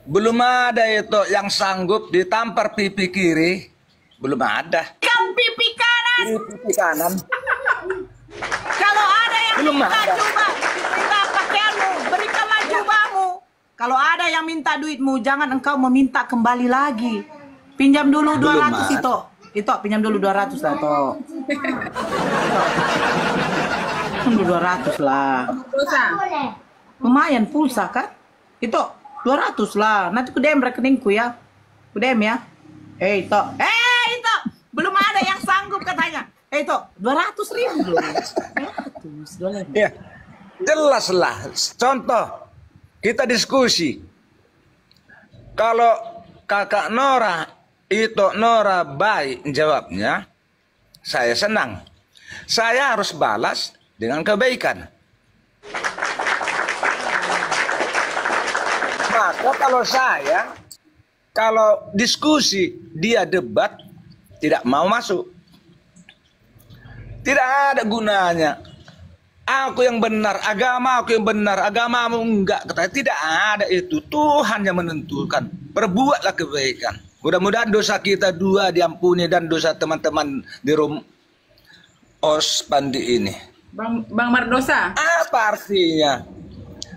Belum ada itu yang sanggup ditampar pipi kiri. Belum ada. Kau pipi kanan. Pipi kanan. Kalau ada yang Belum minta ada. jubah, minta pakaianmu, berikanlah jubahmu. Kalau ada yang minta duitmu, jangan engkau meminta kembali lagi. Pinjam dulu Belum 200 ada. itu. Itu pinjam dulu 200 lah toh. Pinjam dulu 200 lah. Pulsa. Lumayan pulsa kan? Itu 200 lah. Nanti ku DM rekeningku ya. Ku DM ya. Itu. Itu. Belum ada yang sanggup katanya. Itu 200.000 loh. 200 dolar. Ya, jelas lah. Contoh, kita diskusi. Kalau kakak Nora, itu Nora baik jawabnya, saya senang. Saya harus balas dengan kebaikan. Maka kalau diskusi, dia debat, tidak mau masuk. Tidak ada gunanya. Aku yang benar, agama aku yang benar, agamamu enggak. Tidak ada itu. Tuhan yang menentukan. Perbuatlah kebaikan. Mudah-mudahan dosa kita dua diampuni dan dosa teman-teman di room Ospandi ini. Bang Mardosa. Apa artinya?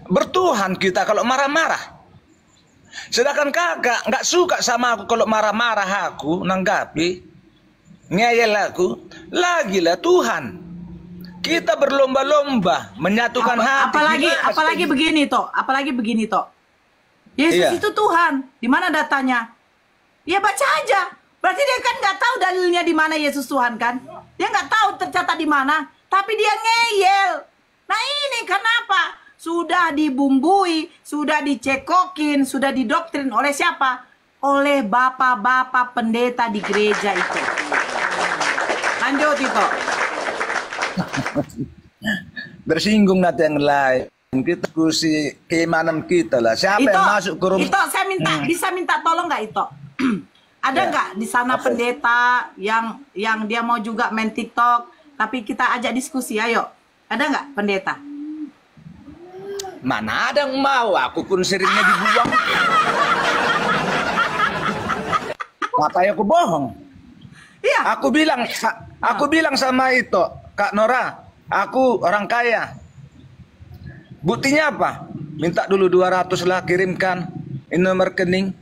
Bertuhan kita kalau marah-marah. Sedangkan kakak nggak suka sama aku kalau marah-marah aku nanggapi, ngeyel aku, lagilah Tuhan. Kita berlomba-lomba menyatukan hati. Apalagi begini toh. Yesus itu Tuhan. Di mana datanya? Ya baca aja. Berarti dia kan nggak tahu dalilnya di mana Yesus Tuhan kan? Dia nggak tahu tercatat di mana. Tapi dia ngeyel. Nah ini kenapa? Sudah dibumbui, sudah dicekokin, sudah didoktrin oleh siapa? Oleh bapak-bapak pendeta di gereja itu. Lanjut itu. Bersinggung nanti yang lain. Kita diskusi keimanan kita lah. Siapa yang masuk ke rumah? Itu saya bisa minta tolong nggak itu? Ada nggak di sana pendeta yang dia mau juga main TikTok, tapi kita ajak diskusi, ayo. Ada nggak pendeta? Mana ada yang mau, aku pun seringnya dibuang. Katanya aku bohong. Iya. Aku bilang sama itu, Kak Nora, aku orang kaya. Buktinya apa? Minta dulu 200 lah, kirimkan ini nomor rekening.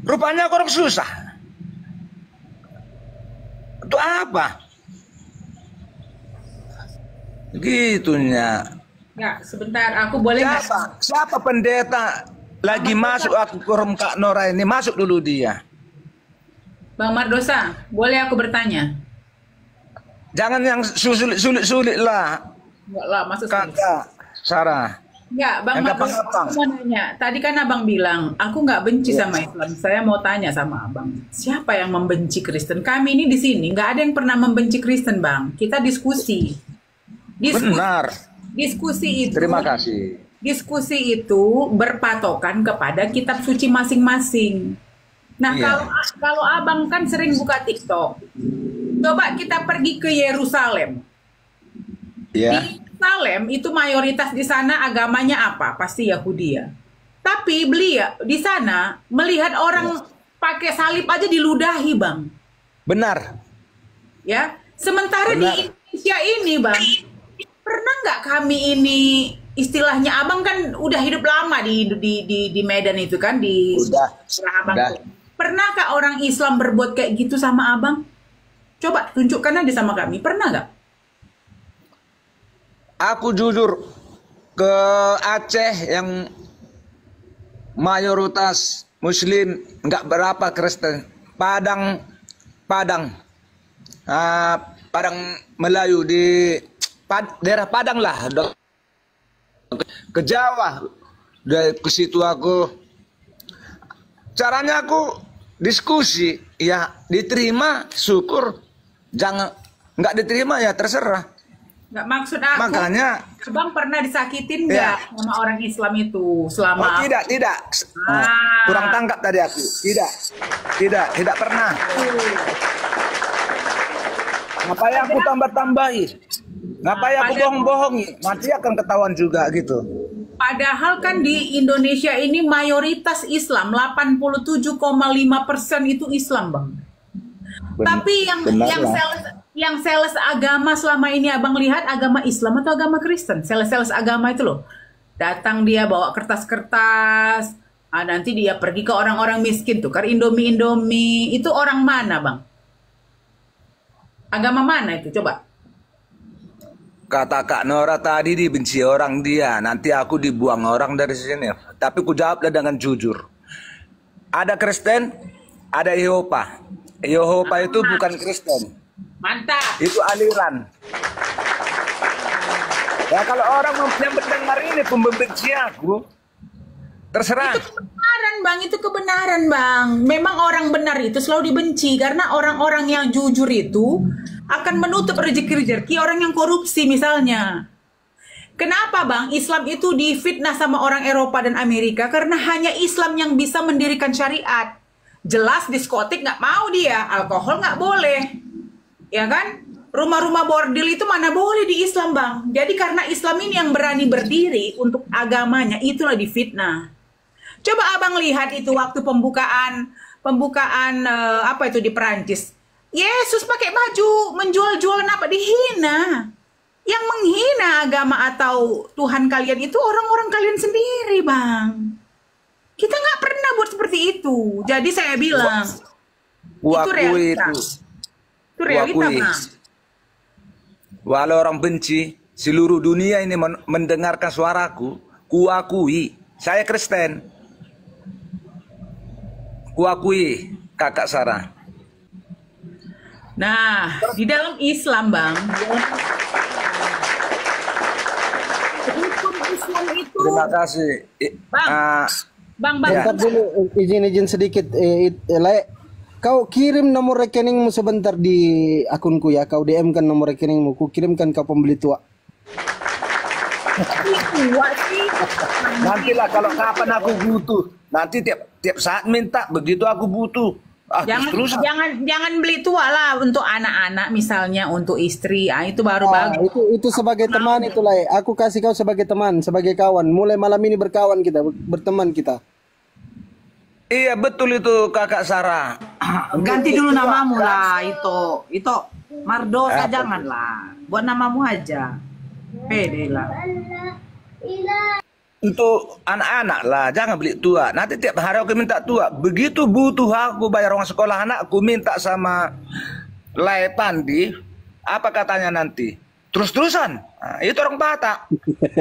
Rupanya aku orang susah. Itu apa? Gitunya. Enggak, sebentar, aku boleh nggak? Siapa pendeta lagi masuk aku ke room Kak Nora ini? Masuk dulu dia. Bang Mardosa, boleh aku bertanya? Jangan yang sulit-sulit lah. Enggak lah, maksud Kakak Sarah. Enggak, Bang Mardosa, aku mau nanya. Tadi kan Abang bilang, aku nggak benci sama Islam. Saya mau tanya sama Abang, siapa yang membenci Kristen? Kami ini di sini nggak ada yang pernah membenci Kristen, Bang. Kita diskusi. Benar. Diskusi itu. Terima kasih. Diskusi itu berpatokan kepada kitab suci masing-masing. Nah, kalau Abang kan sering buka TikTok. Coba kita pergi ke Yerusalem. Iya. Di Yerusalem itu mayoritas di sana agamanya apa? Pasti Yahudi ya. Tapi beliau di sana melihat orang pakai salib aja diludahi, Bang. Benar. Ya. Sementara di Indonesia ini, Bang, pernah nggak kami ini istilahnya, Abang kan udah hidup lama di Medan itu kan, di Abang. Pernahkah orang Islam berbuat kayak gitu sama Abang? Coba tunjukkan aja sama kami. Pernah nggak? Aku jujur ke Aceh yang mayoritas Muslim, nggak berapa Kristen. Padang Melayu di daerah Padang lah, ke Jawa, dari ke situ aku. Caranya aku diskusi, ya diterima syukur, jangan nggak diterima ya terserah. Nggak, maksud aku. Makanya Abang pernah disakitin nggak sama orang Islam itu selama? Oh, tidak. Kurang tangkap tadi aku. Tidak pernah. Ngapain aku tambah-tambahi? Ngapain aku bohong-bohongi? Nanti akan ketahuan juga gitu. Padahal kan di Indonesia ini mayoritas Islam, 87,5% itu Islam, Bang. Tapi yang sales agama selama ini Abang lihat agama Islam atau agama Kristen? Sales agama itu loh. Datang dia bawa kertas-kertas, nanti dia pergi ke orang-orang miskin, tukar Indomie. Itu orang mana, Bang? Agama mana itu? Coba. Kata Kak Nora tadi dibenci orang dia, nanti aku dibuang orang dari sini. Tapi ku jawablah dengan jujur. Ada Kristen, ada Yehova. Yehova itu bukan Kristen. Mantap. Itu aliran. Ya kalau orang yang mendengar ini pembenci aku, terserah. Itu benar kebenaran bang, itu kebenaran bang. Memang orang benar itu selalu dibenci karena orang-orang yang jujur itu akan menutup rezeki-rezeki orang yang korupsi misalnya. Kenapa bang Islam itu difitnah sama orang Eropa dan Amerika? Karena hanya Islam yang bisa mendirikan syariat. Jelas diskotik nggak mau dia, alkohol nggak boleh, ya kan? Rumah-rumah bordil itu mana boleh di Islam bang. Jadi karena Islam ini yang berani berdiri untuk agamanya, itulah difitnah. Coba abang lihat itu waktu pembukaan apa itu di Perancis. Yesus pakai baju menjual-jualan apa, dihina. Yang menghina agama atau Tuhan kalian itu orang-orang kalian sendiri bang. Kita nggak pernah buat seperti itu. Jadi saya bilang itu realita. Itu realita bang. Walau orang benci, seluruh dunia ini mendengarkan suaraku, kuakui saya Kristen. Kuakui Kakak Sarah. Nah, di dalam Islam bang, Islam itu. Terima kasih. Bang. Bentar dulu, izin sedikit. Kau kirim nomor rekeningmu sebentar di akunku ya. Kau DM kan nomor rekeningmu. Ku kirimkan kau pembeli tua. Nantilah kalau kapan aku butuh. Nanti tiap saat minta. Begitu aku butuh. Jangan beli tua lah untuk anak-anak misalnya, untuk istri. Itu baru bagus. Itu sebagai teman itulah. Aku kasih kau sebagai teman, sebagai kawan. Mulai malam ini berkawan kita, berteman kita. Iya betul itu Kakak Sarah. Ganti dulu namamu lah itu Mardosa janganlah. Buat namamu aja. Pede lah. Untuk anak-anak lah, jangan beli tua. Nanti tiap hari aku minta tua. Begitu butuh aku bayar uang sekolah anak, aku minta sama Lai Pandi. Apa katanya nanti? Terus-terusan. Nah, itu orang Batak.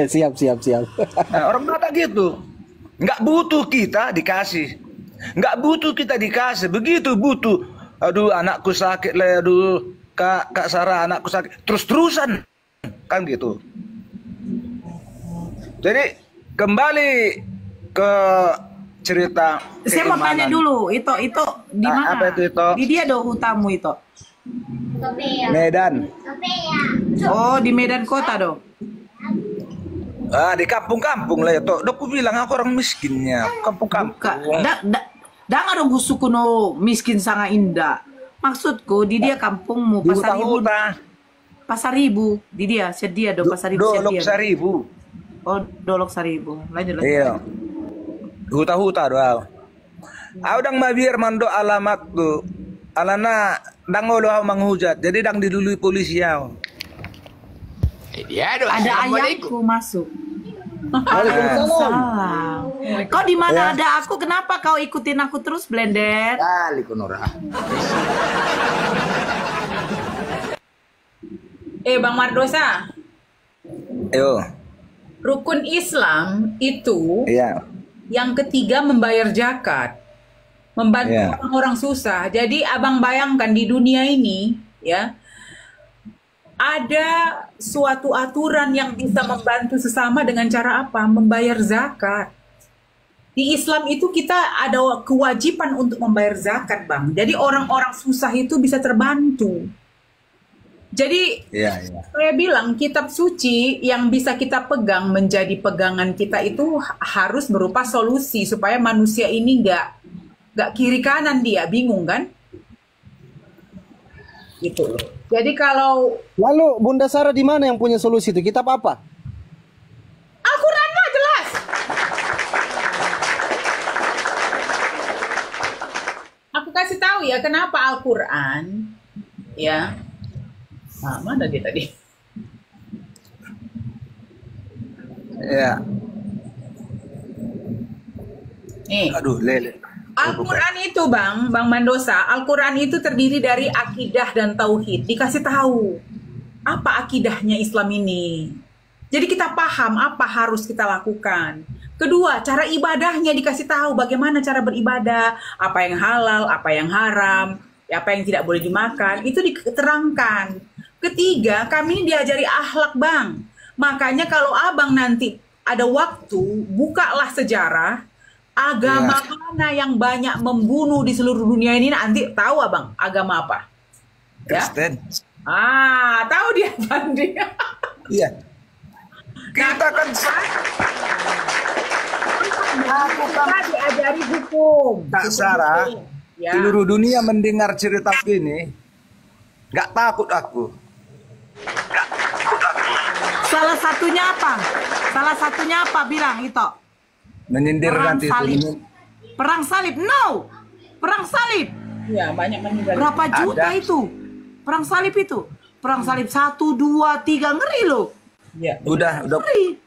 Siap. Nah, orang Batak gitu. Nggak butuh kita dikasih. Nggak butuh kita dikasih. Begitu butuh. Aduh anakku sakit lah. Aduh Kak Sarah anakku sakit. Terus-terusan. Kan gitu. Jadi kembali ke cerita. Saya mau tanya dulu, itu di mana? Apa itu? Di dia do hutamu itu. Medan. Oh, di Medan kota do. Di kampung-kampung lah itu. Aku bilang aku orang miskinnya. Kampung-kampung. Jangan dong gusuku no miskin sangat indah. Maksudku di dia kampungmu Pasar Ibu. Pasar Ibu di dia sedia do Pasar Ibu sedia. Dolok Seribu. Oh, Dolok Seribu. Lanjut. Iya. Huta-huta doa. Audang mabir mando alamat tu. Alana dang ngolo menghujat. Jadi dang didului polisi yau. Ada ayahku masuk. Waalaikumsalam. Kau di mana ada aku? Kenapa kau ikutin aku terus, Blender? Kali Konora. Bang Mardosa. Yo. Rukun Islam itu yang ketiga membayar zakat. Membantu orang-orang susah. Jadi abang bayangkan di dunia ini ya, ada suatu aturan yang bisa membantu sesama dengan cara apa? Membayar zakat. Di Islam itu kita ada kewajiban untuk membayar zakat, Bang. Jadi orang-orang susah itu bisa terbantu. Jadi saya bilang kitab suci yang bisa kita pegang menjadi pegangan kita itu harus berupa solusi supaya manusia ini nggak kiri kanan dia bingung kan? Gitu loh. Jadi kalau lalu Bunda Sarah di mana yang punya solusi itu? Kitab apa? Al-Quran lah jelas. Aku kasih tahu ya kenapa Al-Quran ya. Nah, mana dia tadi? Ya. Nih. Aduh, lele. Al-Quran itu Bang Mandosa, Al-Quran itu terdiri dari akidah dan tauhid. Dikasih tahu apa akidahnya Islam ini. Jadi kita paham apa harus kita lakukan. Kedua, cara ibadahnya dikasih tahu bagaimana cara beribadah, apa yang halal, apa yang haram, apa yang tidak boleh dimakan, itu diterangkan. Ketiga, kami ini diajari akhlak Bang. Makanya kalau abang nanti ada waktu, bukalah sejarah, Agama mana yang banyak membunuh di seluruh dunia ini? Nanti tahu abang, agama apa? Ya? Kristen. Tahu dia Bandi. Iya. Kita kan Kita diajari hukum. Kak Sarah, Ya. seluruh dunia mendengar cerita gini, nggak takut aku. Salah satunya apa? Salah satunya apa? Bilang itu. Menyindir Perang nanti salib. itu. Perang salib. No. Perang salib. Ya, banyak meninggal. Berapa juta Ada. itu? Perang salib itu. Perang salib 1, 2, 3. Ngeri loh. Ya. Udah Ngeri.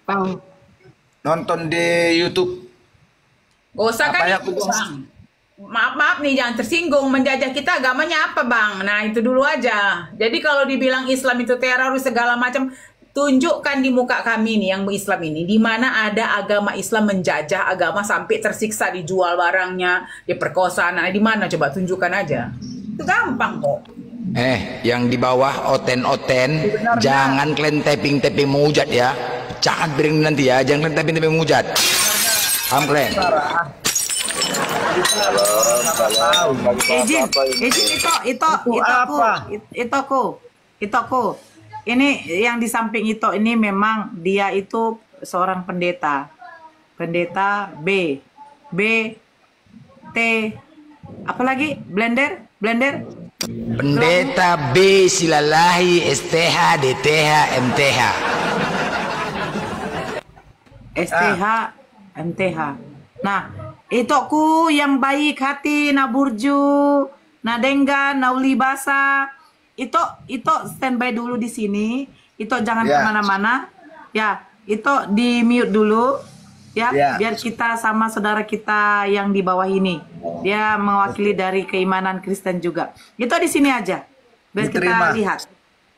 nonton di YouTube. Gak usah Apa kan ya, itu, aku- Bang. Maaf nih, jangan tersinggung. Menjajah kita agamanya apa, Bang? Nah, itu dulu aja. Jadi kalau dibilang Islam itu teroris segala macam, tunjukkan di muka kami nih yang Islam ini, di mana ada agama Islam menjajah agama sampai tersiksa, dijual barangnya, diperkosa. Nah, di mana? Coba tunjukkan aja. Itu gampang kok. Yang di bawah oten-oten, jangan kalian tapping-tapping menghujat ya. Jangan piring nanti ya, jangan kalian tapping-tapping menghujat. Paham kalian? Izin itu aku. Ini yang di samping itu ini memang dia itu seorang pendeta. Pendeta B T apa lagi? Blender? Pendeta B Silalahi STH DTH MTH. STH MTH. Nah, itu ku yang baik hati na burju, na denggan, na uli basa. Itu standby dulu di sini. Itu jangan Ya. kemana-mana. Ya, itu di mute dulu. Ya, Ya. biar kita sama saudara kita yang di bawah ini. Dia mewakili dari keimanan Kristen juga. Itu di sini aja. Biar Diterima. kita lihat.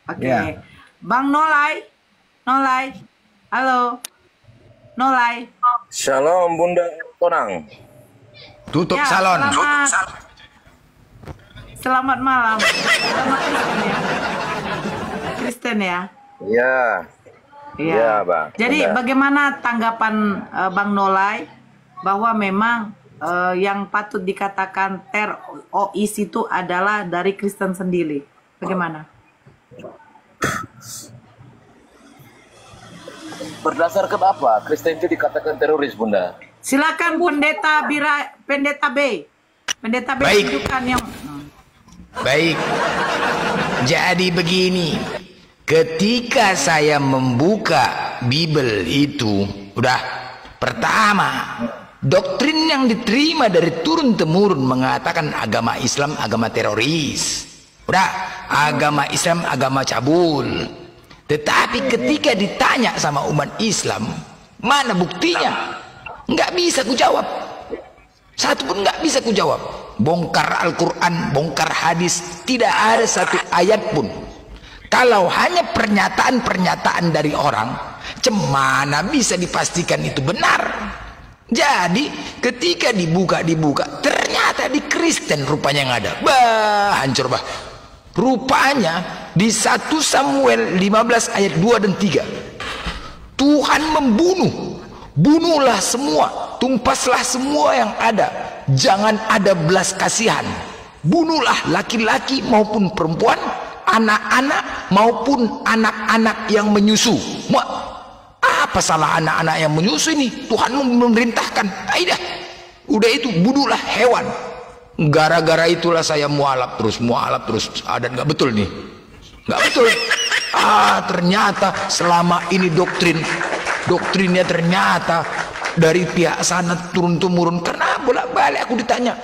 Oke. Ya. Bang Nolai. Halo. Nolai. Shalom Bunda Tonang. Tutup Ya, salon. Selamat malam. Selamat Kristen ya. Kristen ya. Iya. Iya, Bang. Jadi Bunda. bagaimana tanggapan Bang Nolai bahwa memang yang patut dikatakan teroris itu adalah dari Kristen sendiri? Bagaimana? Berdasarkan apa Kristen itu dikatakan teroris, Bunda? Silakan pendeta B. Pendeta B Baik. tunjukkan yang Baik. Jadi begini, ketika saya membuka Bible itu, udah pertama, doktrin yang diterima dari turun-temurun mengatakan agama Islam agama teroris. Udah, agama Islam agama cabul. Tetapi ketika ditanya sama umat Islam, mana buktinya? Nggak bisa ku jawab. Satu pun nggak bisa ku jawab. Bongkar Al-Quran, bongkar hadis, tidak ada satu ayat pun. Kalau hanya pernyataan-pernyataan dari orang, cemana bisa dipastikan itu benar? Jadi ketika dibuka, ternyata di Kristen rupanya yang ada. Bah, hancur bah. Rupanya di 1 Samuel 15 ayat 2 dan 3. Tuhan membunuh. Bunuhlah semua, tumpaslah semua yang ada. Jangan ada belas kasihan. Bunuhlah laki-laki maupun perempuan, anak-anak maupun anak-anak yang menyusu. Apa salah anak-anak yang menyusu ini? Tuhan memerintahkan. Aidah. Udah itu bunuhlah hewan. Gara-gara itulah saya mualaf terus. Ada nggak betul nih? Nggak betul. Ternyata selama ini doktrinnya ternyata dari pihak sana turun-temurun. Karena bolak-balik aku ditanya,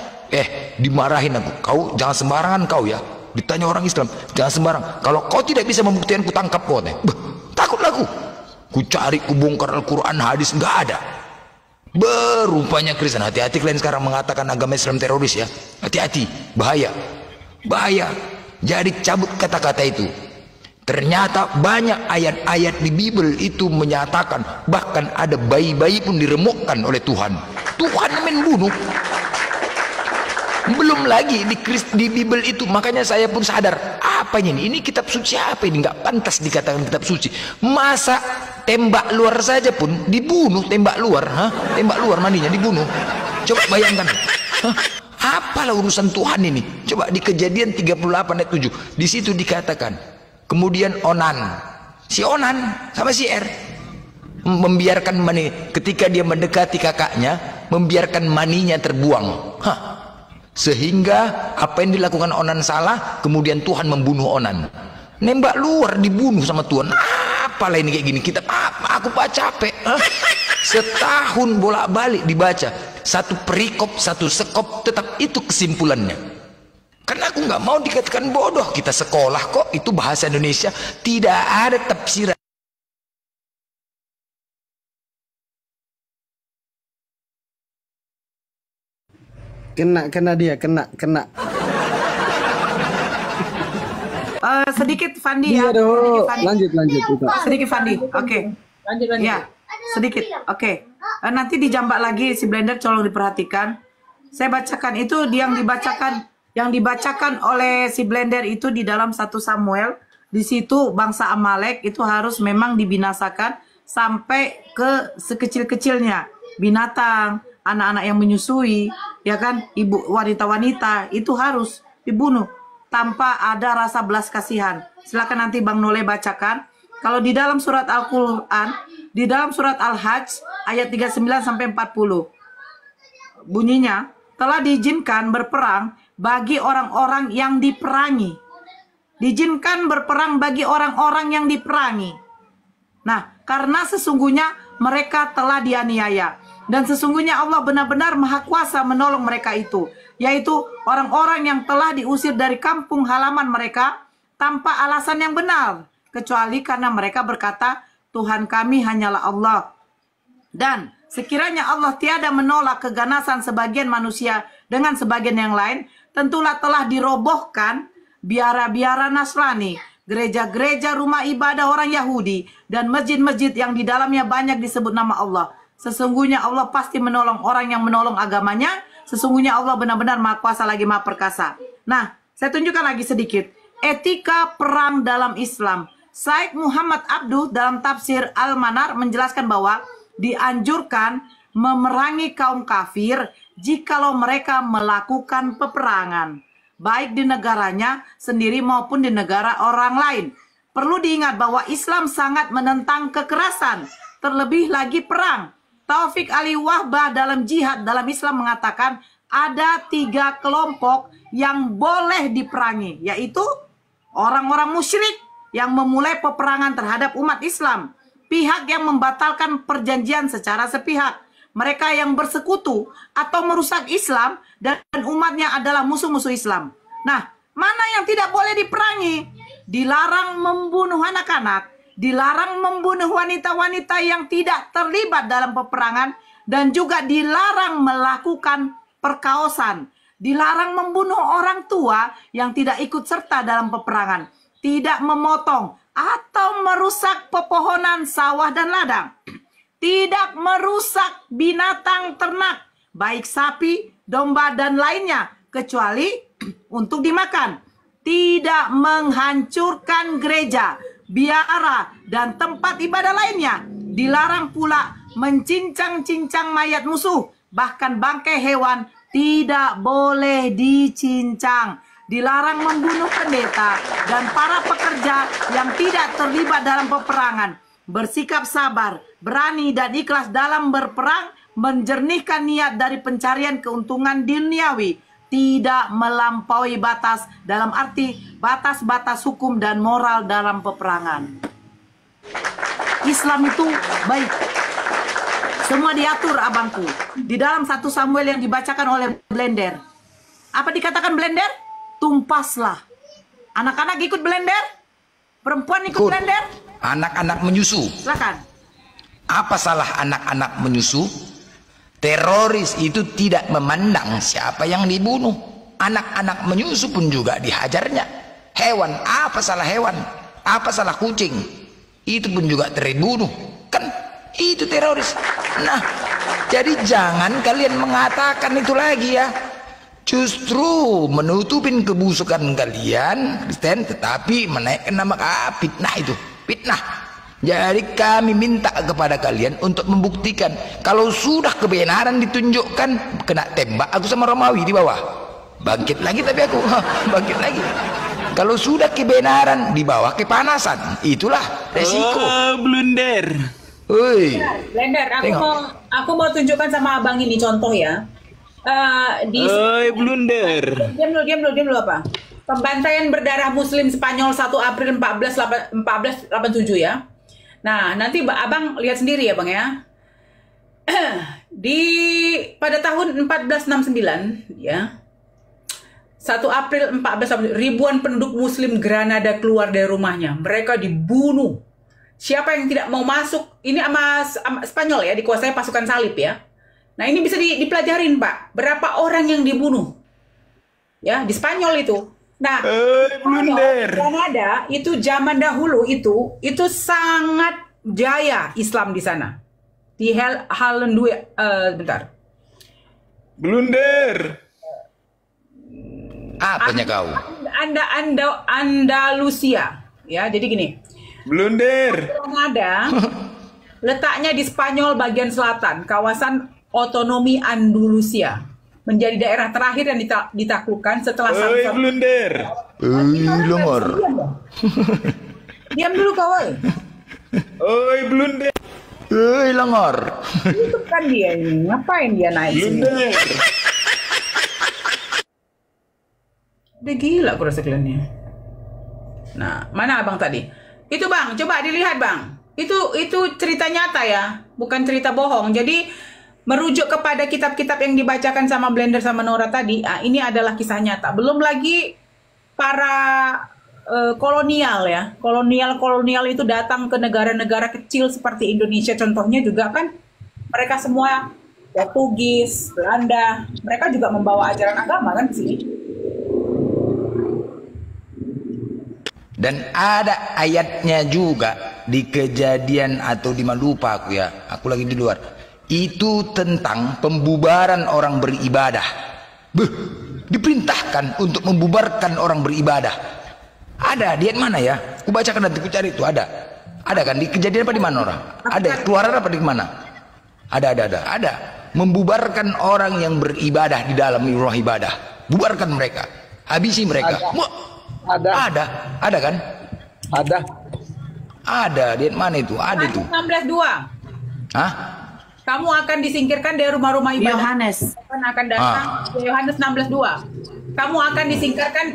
dimarahin aku. Kau jangan sembarangan kau ya. Ditanya orang Islam, jangan sembarang. Kalau kau tidak bisa membuktikan, ku tangkap kau. Takutlah aku. Ku cari, ku bongkar Al-Quran, hadis, nggak ada. Berupanya Kristen. Hati-hati kalian sekarang mengatakan agama Islam teroris ya. Hati-hati, bahaya. Jadi cabut kata-kata itu. Ternyata banyak ayat-ayat di Bible itu menyatakan, bahkan ada bayi-bayi pun diremukkan oleh Tuhan. Tuhan yang membunuh. Belum lagi di Bible itu, makanya saya pun sadar, apanya ini kitab suci apa ini? Nggak pantas dikatakan kitab suci. Masa tembak luar saja pun dibunuh, tembak luar mandinya dibunuh. Coba bayangkan. Hah? Apalah urusan Tuhan ini? Coba di Kejadian 38 ayat 7. Di situ dikatakan. Kemudian Onan. Si Onan sama si Er. Membiarkan mani. Ketika dia mendekati kakaknya. Membiarkan maninya terbuang. Hah? Sehingga apa yang dilakukan Onan salah. Kemudian Tuhan membunuh Onan. Nembak luar dibunuh sama Tuhan. Apalah ini kayak gini? Aku capek. Hah? Setahun bolak-balik dibaca. Satu perikop, satu sekop, tetap itu kesimpulannya. Karena aku nggak mau dikatakan bodoh. Kita sekolah kok, itu bahasa Indonesia. Tidak ada tafsiran. Kena dia, kena. Sedikit Fandi Iya ya. dong. Sedikit, Fandi. Lanjut. Sedikit Fandi. Oke. Lanjut. Ya, sedikit. Oke. Nanti dijambak lagi si Blender, tolong diperhatikan. Saya bacakan itu yang dibacakan oleh si Blender itu di dalam 1 Samuel. Di situ bangsa Amalek itu harus memang dibinasakan sampai ke sekecil-kecilnya. Binatang, anak-anak yang menyusui, ya kan, ibu wanita-wanita itu harus dibunuh tanpa ada rasa belas kasihan. Silakan nanti Bang Nole bacakan. Kalau di dalam surat Al-Quran, di dalam surat Al-Hajj ayat 39 sampai 40. Bunyinya, telah diizinkan berperang bagi orang-orang yang diperangi. Diizinkan berperang bagi orang-orang yang diperangi. Nah, karena sesungguhnya mereka telah dianiaya. Dan sesungguhnya Allah benar-benar maha kuasa menolong mereka itu. Yaitu orang-orang yang telah diusir dari kampung halaman mereka tanpa alasan yang benar. Kecuali karena mereka berkata, Tuhan kami hanyalah Allah. Dan sekiranya Allah tiada menolak keganasan sebagian manusia dengan sebagian yang lain, tentulah telah dirobohkan biara-biara Nasrani, gereja-gereja rumah ibadah orang Yahudi, dan masjid-masjid yang di dalamnya banyak disebut nama Allah. Sesungguhnya Allah pasti menolong orang yang menolong agamanya. Sesungguhnya Allah benar-benar maha kuasa lagi maha perkasa. Nah, saya tunjukkan lagi sedikit. Etika perang dalam Islam. Syekh Muhammad Abduh dalam tafsir Al-Manar menjelaskan bahwa dianjurkan memerangi kaum kafir jikalau mereka melakukan peperangan, baik di negaranya sendiri maupun di negara orang lain. Perlu diingat bahwa Islam sangat menentang kekerasan, terlebih lagi perang. Taufik Ali Wahbah dalam jihad dalam Islam mengatakan ada 3 kelompok yang boleh diperangi, yaitu orang-orang musyrik yang memulai peperangan terhadap umat Islam, pihak yang membatalkan perjanjian secara sepihak, mereka yang bersekutu atau merusak Islam, dan umatnya adalah musuh-musuh Islam. Nah, mana yang tidak boleh diperangi? Dilarang membunuh anak-anak, dilarang membunuh wanita-wanita yang tidak terlibat dalam peperangan, dan juga dilarang melakukan perkaosan, dilarang membunuh orang tua yang tidak ikut serta dalam peperangan, tidak memotong atau merusak pepohonan sawah dan ladang, tidak merusak binatang ternak, baik sapi, domba, dan lainnya, kecuali untuk dimakan, tidak menghancurkan gereja, biara, dan tempat ibadah lainnya, dilarang pula mencincang-cincang mayat musuh, bahkan bangkai hewan tidak boleh dicincang. Dilarang membunuh pendeta dan para pekerja yang tidak terlibat dalam peperangan. Bersikap sabar, berani, dan ikhlas dalam berperang, menjernihkan niat dari pencarian keuntungan duniawi. Tidak melampaui batas, dalam arti batas-batas hukum dan moral dalam peperangan. Islam itu baik. Semua diatur abangku. Di dalam 1 Samuel yang dibacakan oleh Blender. Apa dikatakan Blender? Tumpaslah. Anak-anak ikut Blender? Perempuan ikut Blender? Anak-anak menyusu. Silakan. Apa salah anak-anak menyusu? Teroris itu tidak memandang siapa yang dibunuh. Anak-anak menyusu pun juga dihajarnya. Hewan, apa salah hewan? Apa salah kucing? Itu pun juga terbunuh. Kan itu teroris. Nah, jadi jangan kalian mengatakan itu lagi ya. Justru menutupin kebusukan kalian Kristen, tetapi menaikkan nama fitnah itu. Fitnah. Jadi kami minta kepada kalian untuk membuktikan. Kalau sudah kebenaran ditunjukkan, kena tembak aku sama Romawi di bawah. Bangkit lagi tapi aku, bangkit lagi. Kalau sudah kebenaran di bawah kepanasan, itulah resiko. Blunder. Woi. Blender, aku mau tunjukkan sama abang ini contoh ya. Blunder. Diam dulu apa? Pembantaian berdarah Muslim Spanyol 1 April 1487 ya. Nah, nanti abang lihat sendiri ya bang ya. Pada tahun 1469 ya, 1 April 1469 ribuan penduduk Muslim Granada keluar dari rumahnya. Mereka dibunuh. Siapa yang tidak mau masuk, ini sama Spanyol ya, dikuasai pasukan salib ya. Nah ini bisa dipelajarin Pak, berapa orang yang dibunuh ya di Spanyol itu. Nah, Granada itu zaman dahulu itu sangat jaya Islam di sana. Di bentar. Blunder. Apanya kau? Andalusia. Ya, jadi gini. Blunder. Granada letaknya di Spanyol bagian selatan, kawasan otonomi Andalusia. Menjadi daerah terakhir yang ditaklukkan setelah blunder. Longor. Diam dulu kau. Blunder. Longor. Itu kan dia ini. Ngapain dia naik sini? Udah gila aku rasa kliennya. Nah, mana abang tadi? Itu bang, coba dilihat bang. Itu cerita nyata ya, bukan cerita bohong. Jadi merujuk kepada kitab-kitab yang dibacakan sama Blender sama Nora tadi, ini adalah kisah nyata. Belum lagi para kolonial ya, kolonial itu datang ke negara-negara kecil seperti Indonesia contohnya juga kan, mereka semua Portugis, Belanda, mereka juga membawa ajaran agama kan ke sini. Dan ada ayatnya juga di Kejadian atau di lupa aku ya, aku lagi di luar. Itu tentang pembubaran orang beribadah. Diperintahkan untuk membubarkan orang beribadah. Ada di mana ya? Aku bacakan nanti, aku cari itu ada. Ada kan di Kejadian apa di mana orang? Ada keluaran apa di mana? Ada. Membubarkan orang yang beribadah di dalam rumah ibadah. Bubarkan mereka. Habisi mereka. Ada kan? Ada di mana itu? Ada itu. 16:2. Hah? Kamu akan disingkirkan dari rumah-rumah ibadah. Yohanes. Akan datang. Yohanes 16:2. Kamu akan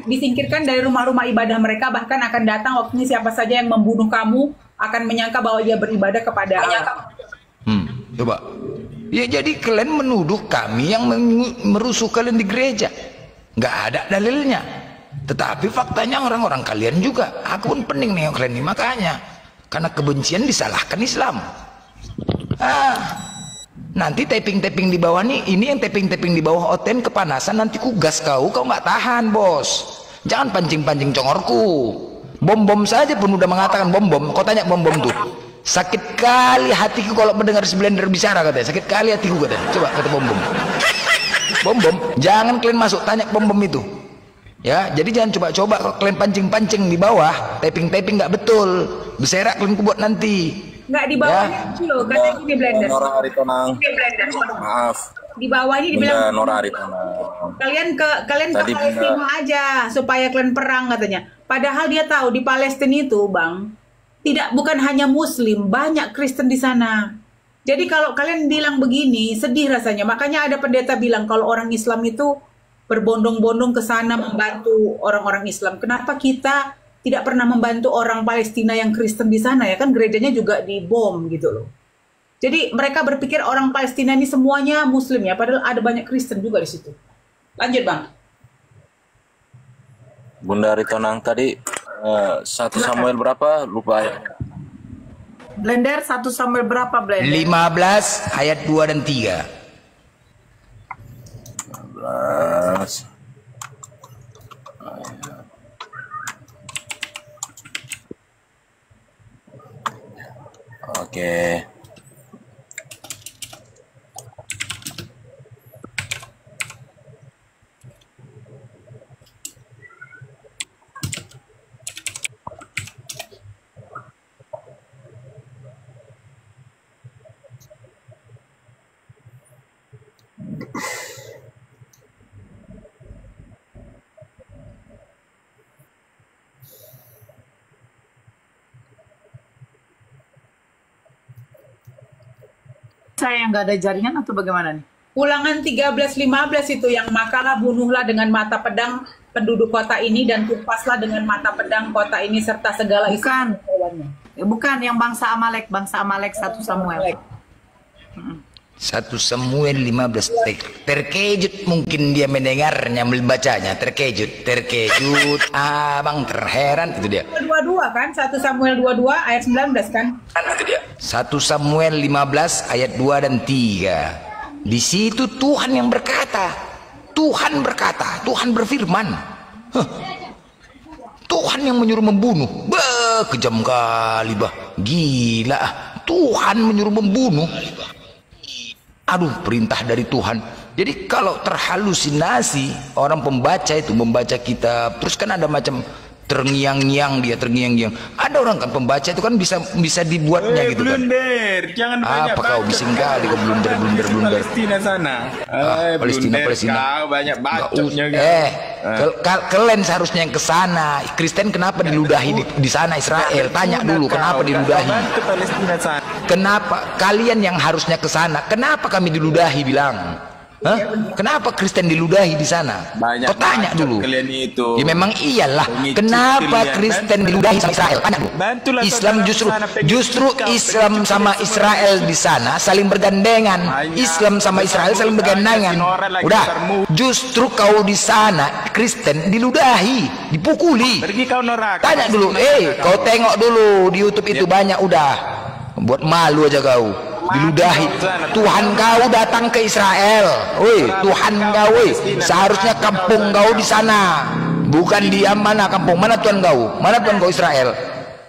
disingkirkan dari rumah-rumah ibadah mereka, bahkan akan datang waktunya siapa saja yang membunuh kamu akan menyangka bahwa dia beribadah kepada Allah. Coba. Ya jadi kalian menuduh kami yang merusuh kalian di gereja. Nggak ada dalilnya. Tetapi faktanya orang-orang kalian juga. Aku pun pening nih kalian ini, makanya. Karena kebencian disalahkan Islam. Nanti tapping-tapping di bawah nih, ini yang tapping-tapping di bawah Oten kepanasan, nanti ku gas kau nggak tahan bos. Jangan pancing-pancing congorku. Bom-bom saja pun udah mengatakan bom-bom. Kau tanya bom-bom tuh. Sakit kali hatiku kalau mendengar si Blender bicara katanya. Sakit kali hatiku katanya. Coba kata bom-bom. Bom-bom, jangan kalian masuk tanya bom-bom itu. Ya, jadi jangan coba-coba kalau kalian pancing-pancing di bawah, tapping-tapping nggak betul. Berserak kalian ku buat nanti. Nggak di bawahnya loh, katanya gini Blender. Nora Aritonang. Maaf. Di bawah ini dibilang Nora Aritonang. kalian ke Palestina aja supaya kalian perang katanya. Padahal dia tahu di Palestina itu, Bang, bukan hanya Muslim, banyak Kristen di sana. Jadi kalau kalian bilang begini, sedih rasanya. Makanya ada pendeta bilang kalau orang Islam itu berbondong-bondong ke sana membantu orang-orang Islam. Kenapa kita tidak pernah membantu orang Palestina yang Kristen di sana ya, kan gerejanya juga dibom gitu loh. Jadi mereka berpikir orang Palestina ini semuanya Muslim ya, padahal ada banyak Kristen juga di situ. Lanjut Bang. Bunda Ritonang tadi 1 Samuel berapa? Lupa ya. Blender 1 Samuel berapa Blender? 15 ayat 2 dan 3. 15. Oke. Saya yang nggak ada jaringan atau bagaimana nih? Ulangan 13:15 itu yang makalah bunuhlah dengan mata pedang penduduk kota ini dan kumpaslah dengan mata pedang kota ini serta segala isi Bukan. hewannya. Bukan yang bangsa Amalek 1 Samuel. 1 Samuel 15. Terkejut mungkin dia mendengarnya, membacanya. Terkejut. Abang terheran, itu dia. 22 kan? 1 Samuel 22 ayat 19 kan? 1 Samuel 15 ayat 2 dan 3. Di situ Tuhan yang berkata. Tuhan berfirman. Tuhan yang menyuruh membunuh. Kejam kali gila. Tuhan menyuruh membunuh. Aduh, perintah dari Tuhan. Jadi kalau terhalusinasi, orang pembaca itu membaca kitab, terus kan ada macam terngiang-ngiang. Ada orang kan pembaca itu kan bisa dibuatnya gitu kan. Blunder, jangan banyak Apa kau bising kali kau blunder. Palestina sana. Palestina. Kau banyak bacotnya. Kalian seharusnya yang ke sana. Kristen kenapa diludahi di sana Israel? Tanya dulu kenapa diludahi. Bantu Palestina sana. Kenapa kalian yang harusnya ke sana? Kenapa kami diludahi bilang? Hah? Kenapa Kristen diludahi di sana? Banyak Kau tanya bacot dulu. kalian itu. Ya memang iyalah. Pengicip Kenapa kalian. Kristen diludahi sama Israel? Tanya dulu. Bantulah Islam saudara sana, justru Islam sama Israel di sana saling bergandengan. Islam sama Israel saling bergandengan. Udah. Justru kau di sana Kristen diludahi, dipukuli. Pergi kau neraka. Tanya dulu. Kau tengok dulu di YouTube itu banyak udah. Buat malu aja kau. Diludahi. Tuhan kau datang ke Israel. Woi, Tuhan kau, seharusnya kampung kau di sana. Bukan di mana kampung. Mana Tuhan kau? Mana Tuhan kau Israel?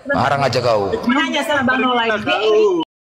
Marah aja kau. Nanya sama Bang Nola ini.